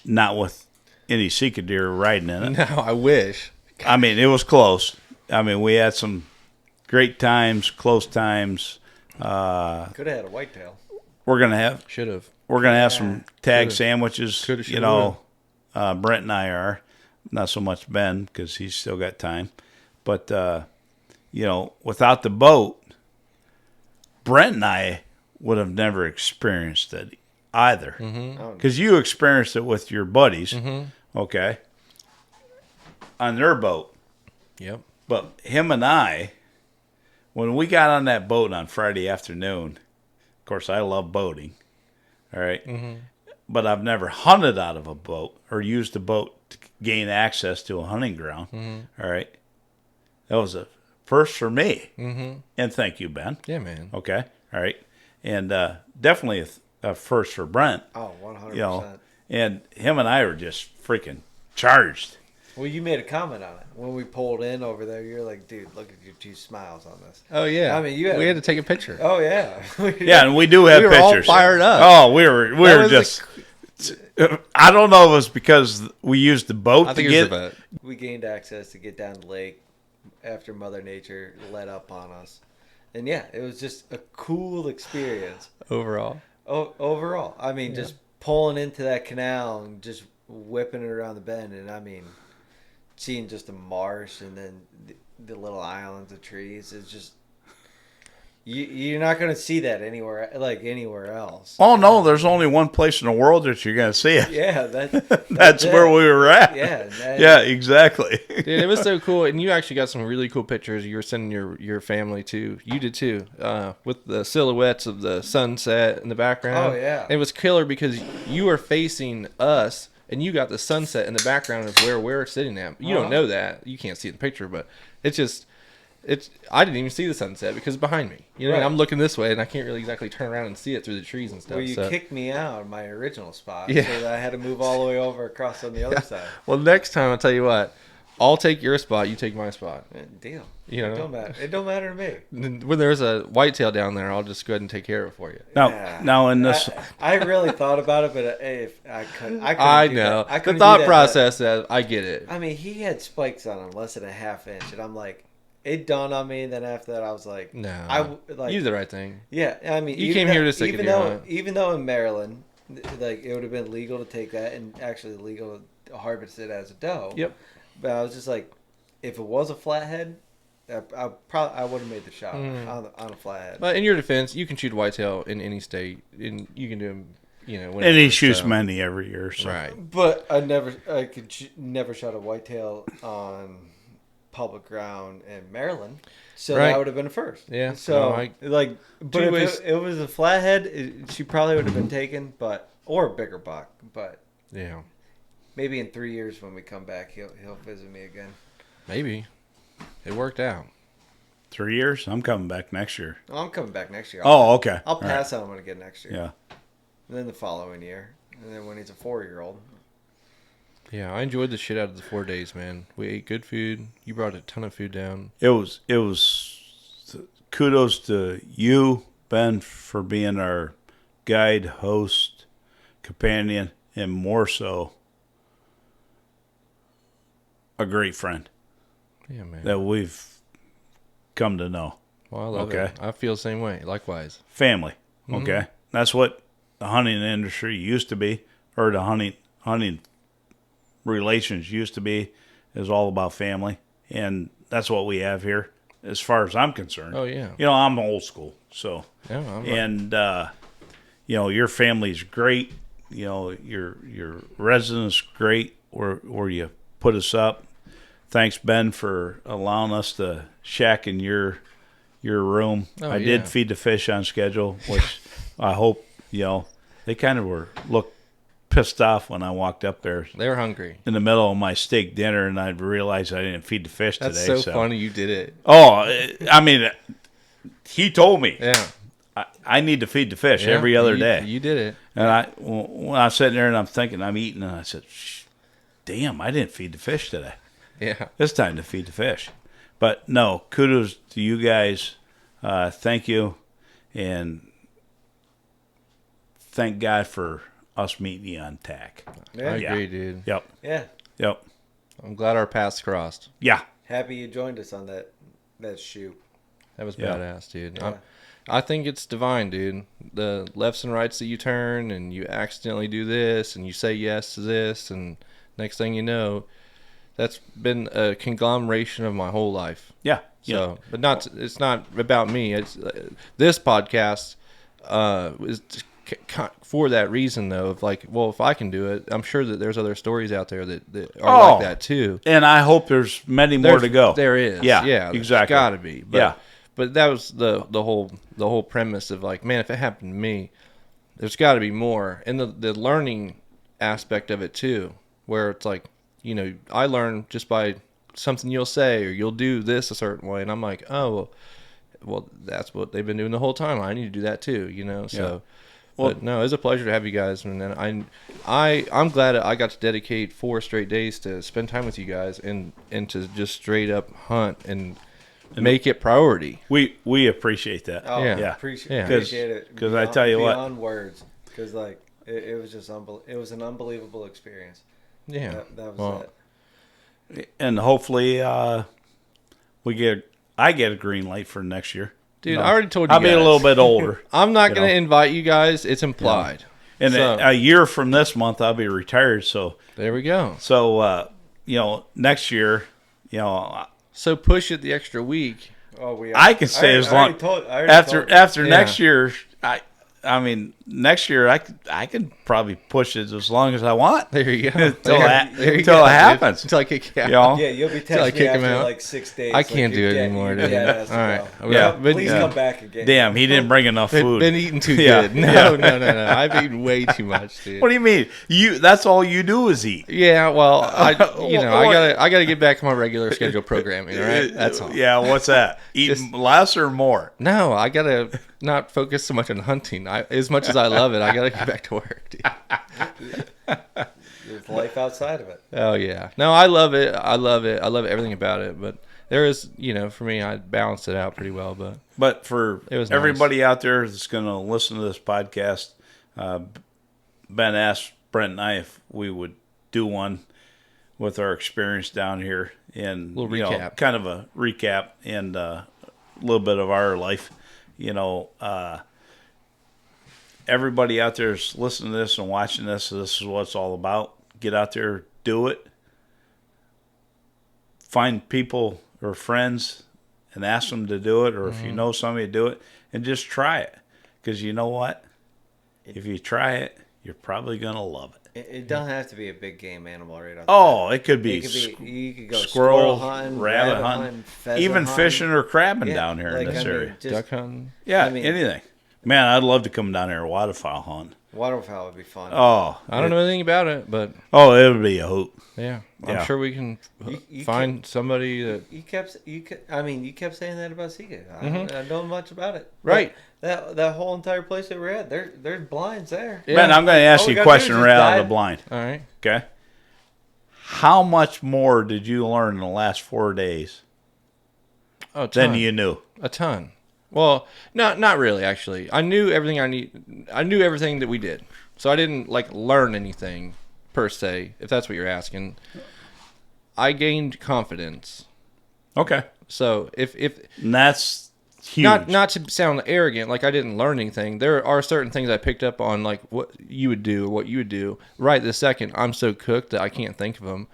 not with any Sika deer riding in it. No, I wish. I mean, it was close. I mean, we had some great times, close times. Could have had a whitetail. We're gonna have Should have. some tag Should've. sandwiches. Coulda, shoulda, Brent and I are not so much Ben because he's still got time, but without the boat, Brent and I would have never experienced it either. Because you experienced it with your buddies, okay, on their boat. Yep. But him and I, when we got on that boat on Friday afternoon, of course, I love boating, all right? But I've never hunted out of a boat or used a boat to gain access to a hunting ground, all right? That was a first for me. And thank you, Ben. Yeah, man. Okay, all right? And definitely a first for Brent. Oh, 100%. And him and I were just freaking charged. Well, you made a comment on it when we pulled in over there. You're like, dude, look at your two smiles on this. Oh yeah. I mean, we had to take a picture. Oh yeah. Yeah, and we do have We were all pictures. fired up. Oh, we were was just. I don't know if it was because we used the boat I to think it get. was the boat. We gained access to get down the lake after Mother Nature let up on us, and yeah, it was just a cool experience Overall. overall. I mean, just pulling into that canal and just whipping it around the bend, and I mean, seeing just the marsh and then the little islands of trees is just you're not going to see that anywhere else. Oh no, there's only one place in the world that you're going to see it. Yeah, That's where we were at. Yeah, Yeah, exactly. Dude, it was so cool, and you actually got some really cool pictures. You were sending your family too. You did too, with the silhouettes of the sunset in the background. Oh, yeah. It was killer because you were facing us, and you got the sunset in the background of where we're sitting at. You don't know that. You can't see the picture, but it's just. I didn't even see the sunset because it's behind me. You know, Right. I'm looking this way, and I can't really exactly turn around and see it through the trees and stuff. Well, you so. kicked me out of my original spot, Yeah. so that I had to move all the way over across on the other side. Well, next time I'll tell you what. I'll take your spot. You take my spot. Deal. You know? It don't matter. It don't matter to me. When there's a whitetail down there, I'll just go ahead and take care of it for you. Now in this, I really thought about it, but if I couldn't. I know. The thought process, I get it. I mean, he had spikes on him less than a half inch, and I'm like, it dawned on me. And then after that, I was like, no, you did the right thing. Yeah, I mean, you came here to stick in your hunt. Even though in Maryland, like it would have been legal to take that and actually legal to harvest it as a doe. Yep. But I was just like, if it was a flathead, I would have made the shot on a flathead. But in your defense, you can shoot whitetail in any state, and you can do them. Whenever, and he shoots many every year. So. Right. But I never shot a whitetail on public ground in Maryland, so that would have been a first. Yeah. So but if it was a flathead, she probably would have been taken, or a bigger buck. But yeah. Maybe in 3 years when we come back, he'll visit me again. Maybe. It worked out. 3 years? I'm coming back next year. Oh, I'm coming back next year. Okay. I'll pass on him again next year. Yeah. And then the following year. And then when he's a 4-year-old. Yeah, I enjoyed the shit out of the 4 days, man. We ate good food. You brought a ton of food down. It was kudos to you, Ben, for being our guide, host, companion, and more so, a great friend. Yeah, man. That we've come to know. Well, I love it. I feel the same way. Likewise. Family. Okay. That's what the hunting industry used to be, or the hunting relations used to be, is all about family. And that's what we have here, as far as I'm concerned. Oh, yeah. I'm old school. So, yeah, your family's great. Your residence great where you put us up. Thanks, Ben, for allowing us to shack in your room. I did feed the fish on schedule, which I hope, they kind of looked pissed off when I walked up there. They were hungry. In the middle of my steak dinner, and I realized I didn't feed the fish today. That's so funny you did it. Oh, I mean, he told me. Yeah. I need to feed the fish every other day. You did it. And when I was sitting there and I'm thinking, I'm eating, and I said, damn, I didn't feed the fish today. Yeah. It's time to feed the fish. But no, kudos to you guys. Thank you. And thank God for us meeting you on TAC. Yeah. I agree, dude. Yep. Yeah. Yep. I'm glad our paths crossed. Yeah. Happy you joined us on that shoot. That was badass, dude. Yeah. I think it's divine, dude. The lefts and rights that you turn, and you accidentally do this, and you say yes to this, and next thing you know, that's been a conglomeration of my whole life. Yeah. So, but it's not about me. It's this podcast is for that reason, though. Of like, well, if I can do it, I'm sure that there's other stories out there that are like that too. And I hope there's many more to go. There is. Yeah. Exactly. Got to be. But, But that was the whole premise of like, man, if it happened to me, there's got to be more, and the learning aspect of it too, where it's like, I learn just by something you'll say or you'll do this a certain way, and I'm like, oh, well, that's what they've been doing the whole time. I need to do that too, So, well, but no, it's a pleasure to have you guys, and I'm glad I got to dedicate 4 straight days to spend time with you guys and to just straight up hunt and make it priority. We appreciate that. Oh, yeah. Appreciate it. Because I tell you what. Beyond words. Because, like, it was just it was an unbelievable experience. Yeah. That was it. And hopefully I get a green light for next year. Dude, I already told you I'll be a little bit older. I'm not going to invite you guys. It's implied. And a year from this month, I'll be retired. So there we go. So, next year, So push it the extra week. Oh, I can stay as long. After next year, next year I could probably push it as long as I want. There you go. Until it happens. Until I kick you Yeah, out. you'll be texting me after like 6 days. I can't do it anymore, dude. All right. Yeah, please come back again. Damn, he didn't bring enough food. Been eating too good. No. I've eaten way too much, dude. What do you mean? That's all you do is eat. Yeah, well, I gotta get back to my regular schedule programming. All right, that's all. Yeah, what's that? Eat less or more? No, I gotta not focus so much on hunting. As much as I love it, I gotta get back to work, dude. There's life outside of it. Oh yeah. No, I love it. I love it. I love everything about it. But there is, for me, I balanced it out pretty well. But for it was everybody out there that's going to listen to this podcast, Ben asked Brent and I if we would do one with our experience down here and little recap. kind of a recap and a little bit of our life. Everybody out there is listening to this and watching this, so this is what it's all about. Get out there, do it. Find people or friends and ask them to do it, or if you know somebody to do it, and just try it. Because you know what? If you try it, you're probably going to love it. It don't have to be a big game animal right out there. Oh, it could be, you could go squirrel hunting, rabbit hunting, pheasant even hunting. fishing or crabbing down here in this area. Duck hunting. Yeah, anything. Man, I'd love to come down here and waterfowl hunt. Waterfowl would be fun. Oh, I don't know anything about it, but it would be a hoot. yeah, Yeah. I'm sure we can You find somebody that. You kept saying that about Sika. I don't know much about it. Right. But that whole entire place that we're at, there's blinds there. Yeah. Ben, I'm going to ask All we you a gotta do question is just right out of dive. the blind. All right. Okay. How much more did you learn in the last 4 days Oh, than you knew? A ton. Well, not really. Actually, I knew everything I need. I knew everything that we did, so I didn't learn anything per se. If that's what you're asking, I gained confidence. Okay. So if And that's huge. not to sound arrogant, like I didn't learn anything. There are certain things I picked up on, like what you would do or what you would do. Right this second, I'm so cooked that I can't think of them.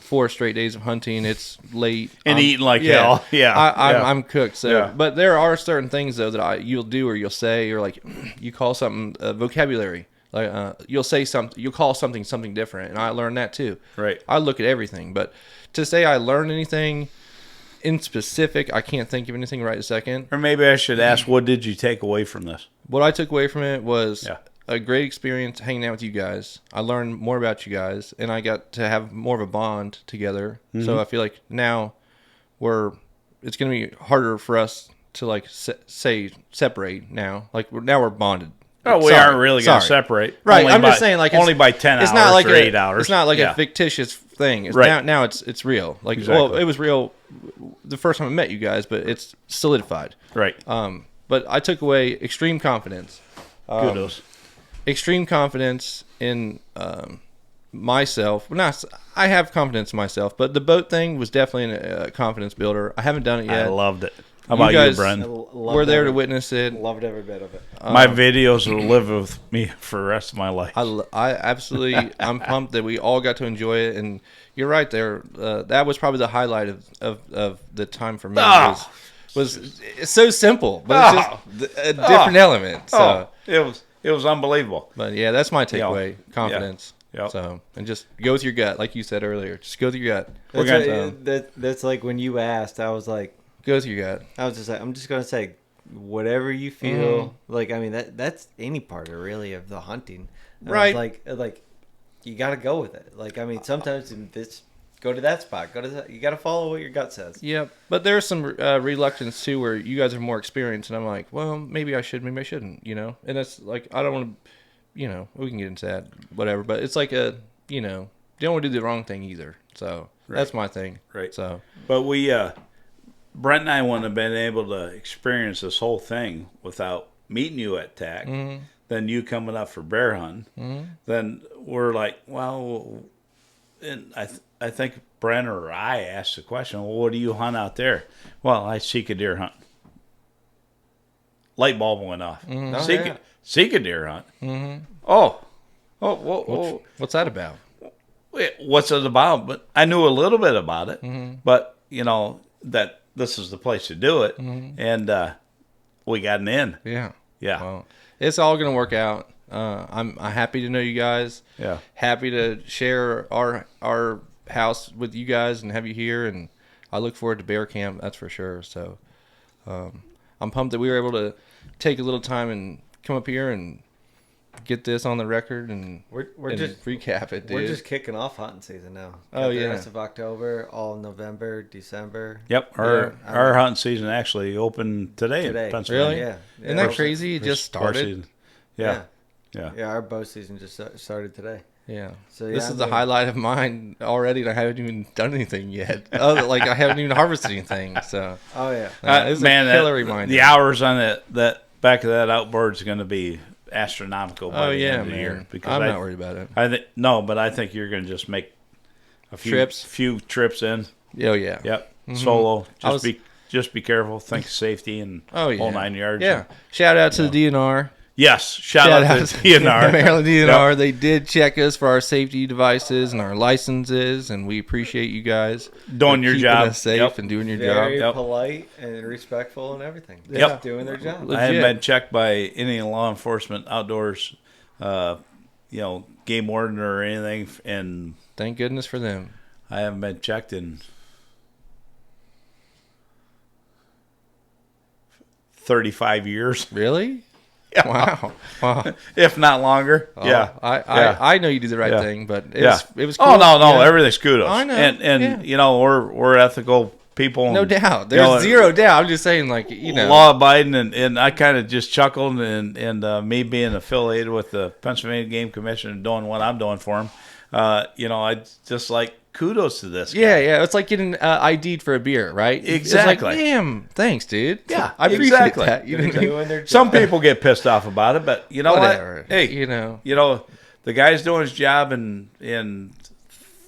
4 straight days of hunting. It's late and eating like hell. Yeah. I'm cooked. So, Yeah. but there are certain things though that you'll do or you'll say, or like you call something vocabulary. Like you'll say something, you'll call something different, and I learned that too. Right. I look at everything, but to say I learned anything in specific, I can't think of anything right a second. Or maybe I should ask, what did you take away from this? What I took away from it was Yeah. a great experience hanging out with you guys. I learned more about you guys, and I got to have more of a bond together. So I feel like now it's going to be harder for us to separate now. Like now we're bonded. Oh, we aren't really going to separate. Right. Only I'm just by- saying, like only by 10 it's hours not like or 8 hours. It's not like Yeah. a fictitious thing. It's Right. now it's real. Like Exactly. well, it was real the first time I met you guys, but it's solidified. Right. But I took away extreme confidence. Kudos. Extreme confidence in myself. I have confidence in myself, but the boat thing was definitely a confidence builder. I haven't done it yet. I loved it. How about you, guys- Bren? We're there to witness it. Loved every bit of it. My videos will live with me for the rest of my life. I absolutely, I'm pumped that we all got to enjoy it. And you're right there. That was probably the highlight of the time for me. Oh. Was it's so simple, but it's just a different element. So, it was unbelievable. but yeah, that's my takeaway: confidence. Yep. So, and just go with your gut, like you said earlier. Just go with your gut. That's like when you asked, I was like, Go with your gut. I was just like, I'm just gonna say whatever you feel. Like, I mean, that's any part of really of the hunting. And I was Right. like you got to go with it. Like, I mean, sometimes it's go to that spot. You got to follow what your gut says. Yep. But there's some reluctance too, where you guys are more experienced, and I'm like, well, maybe I should, maybe I shouldn't. And it's like I don't want to, we can get into that, whatever. But it's like you don't want to do the wrong thing either. So that's my thing. Right. So, But Brent and I wouldn't have been able to experience this whole thing without meeting you at TAC, then you coming up for bear hunting. Then we're like, well, and I think Brent or I asked the question, well, what do you hunt out there? Well, I Sika deer hunt. Light bulb went off. Oh, Sika deer hunt. what's that about? What's it about? But I knew a little bit about it, but that this is the place to do it, and we got an in. Yeah. Yeah. Well, it's all gonna work out. I'm happy to know you guys. Yeah. Happy to share our house with you guys and have you here, and I look forward to bear camp. That's for sure. So, I'm pumped that we were able to take a little time and come up here and get this on the record and We're and just recap it, dude. We're just kicking off hunting season now. Oh, Got the yeah. rest of October, all of November, December. Yep. Our hunting season actually opened today. In Today. Pennsylvania. Really? Yeah. Isn't that crazy? It just Bow started. season. Yeah. Yeah, our bow season just started today. Yeah. So, yeah, This I'm is the doing- highlight of mine already, and I haven't even done anything yet. Like I haven't even harvested anything. So Oh yeah. it's man, a killer reminder. the hours on that back of that outboard is going to be astronomical by Oh the yeah, end of the man. year. Because I'm not worried about it. but I think you're going to just make a few trips in. Oh yeah. Yep, solo. was- Just be careful. Think of safety and Oh yeah. whole 9 yards. Yeah. Shout out to the DNR. Yes. Shout out to DNR. Maryland DNR. Yep. They did check us for our safety devices and our licenses, and we appreciate you guys Doing for your keeping job. us safe Yep. and doing your Very job. Yep. polite and respectful and everything. Yep. Just doing their job. I haven't Legit. been checked by any law enforcement outdoors, game warden or anything, and Thank goodness for them. I haven't been checked in 35 years, Really? Yeah. Wow. Wow. if not longer. Oh, Yeah. I know you did the right Yeah. thing, but it Yeah. was cool. Oh no, Yeah. everything's kudos. I know, and yeah. we're ethical people. No and, doubt. There's zero doubt. I'm just saying, like, law abiding, and I kind of just chuckled, and me being affiliated with the Pennsylvania Game Commission and doing what I'm doing for them, I just like kudos to this. Yeah, guy. yeah. It's like getting ID'd for a beer, right? Exactly. It's like, damn, thanks, dude. Yeah, I appreciate exactly. that. You know what I mean? Doing their job. Some people get pissed off about it, but you know Whatever. what? Hey, the guy's doing his job, and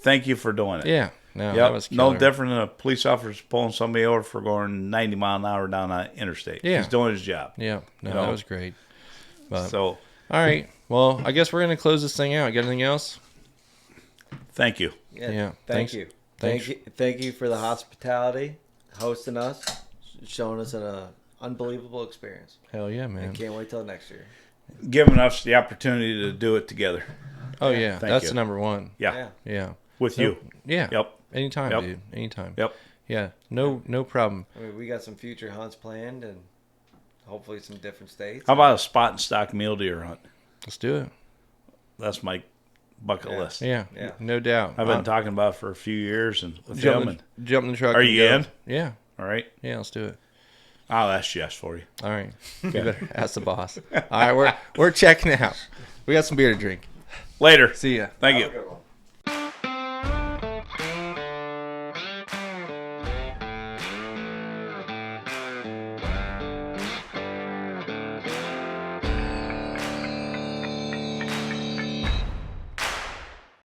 thank you for doing it. Yeah. No, that Yep. was No killer. different than a police officer pulling somebody over for going 90 mile an hour down an interstate. Yeah. He's doing his job. Yeah. No, You know? that was great. But, So all right. Well, I guess we're going to close this thing out. Got anything else? thank you. Yeah. Thank Thanks. you. Thanks. Thank you for the hospitality, hosting us, showing us an unbelievable experience. Hell yeah, I man. can't wait till next year. Giving us the opportunity to do it together. Oh, yeah. Thank That's you. the number one. Yeah. Yeah. With you. Yeah. Yep. Anytime, Yep. dude. Anytime. Yep. Yeah. No problem. I mean, we got some future hunts planned and hopefully some different states. How about a spot and stock mule deer hunt? Let's do it. That's my bucket Yeah. list. Yeah. Yeah. No doubt. I've been talking about it for a few years, and with jump, him. in, And, jump in the truck. Are and you go. in? Yeah. all right. Yeah. Let's do it. I'll ask Jess for you. All right. You better ask the boss. All right. We're checking out. We got some beer to drink. Later. See ya. Thank Have you. a good one.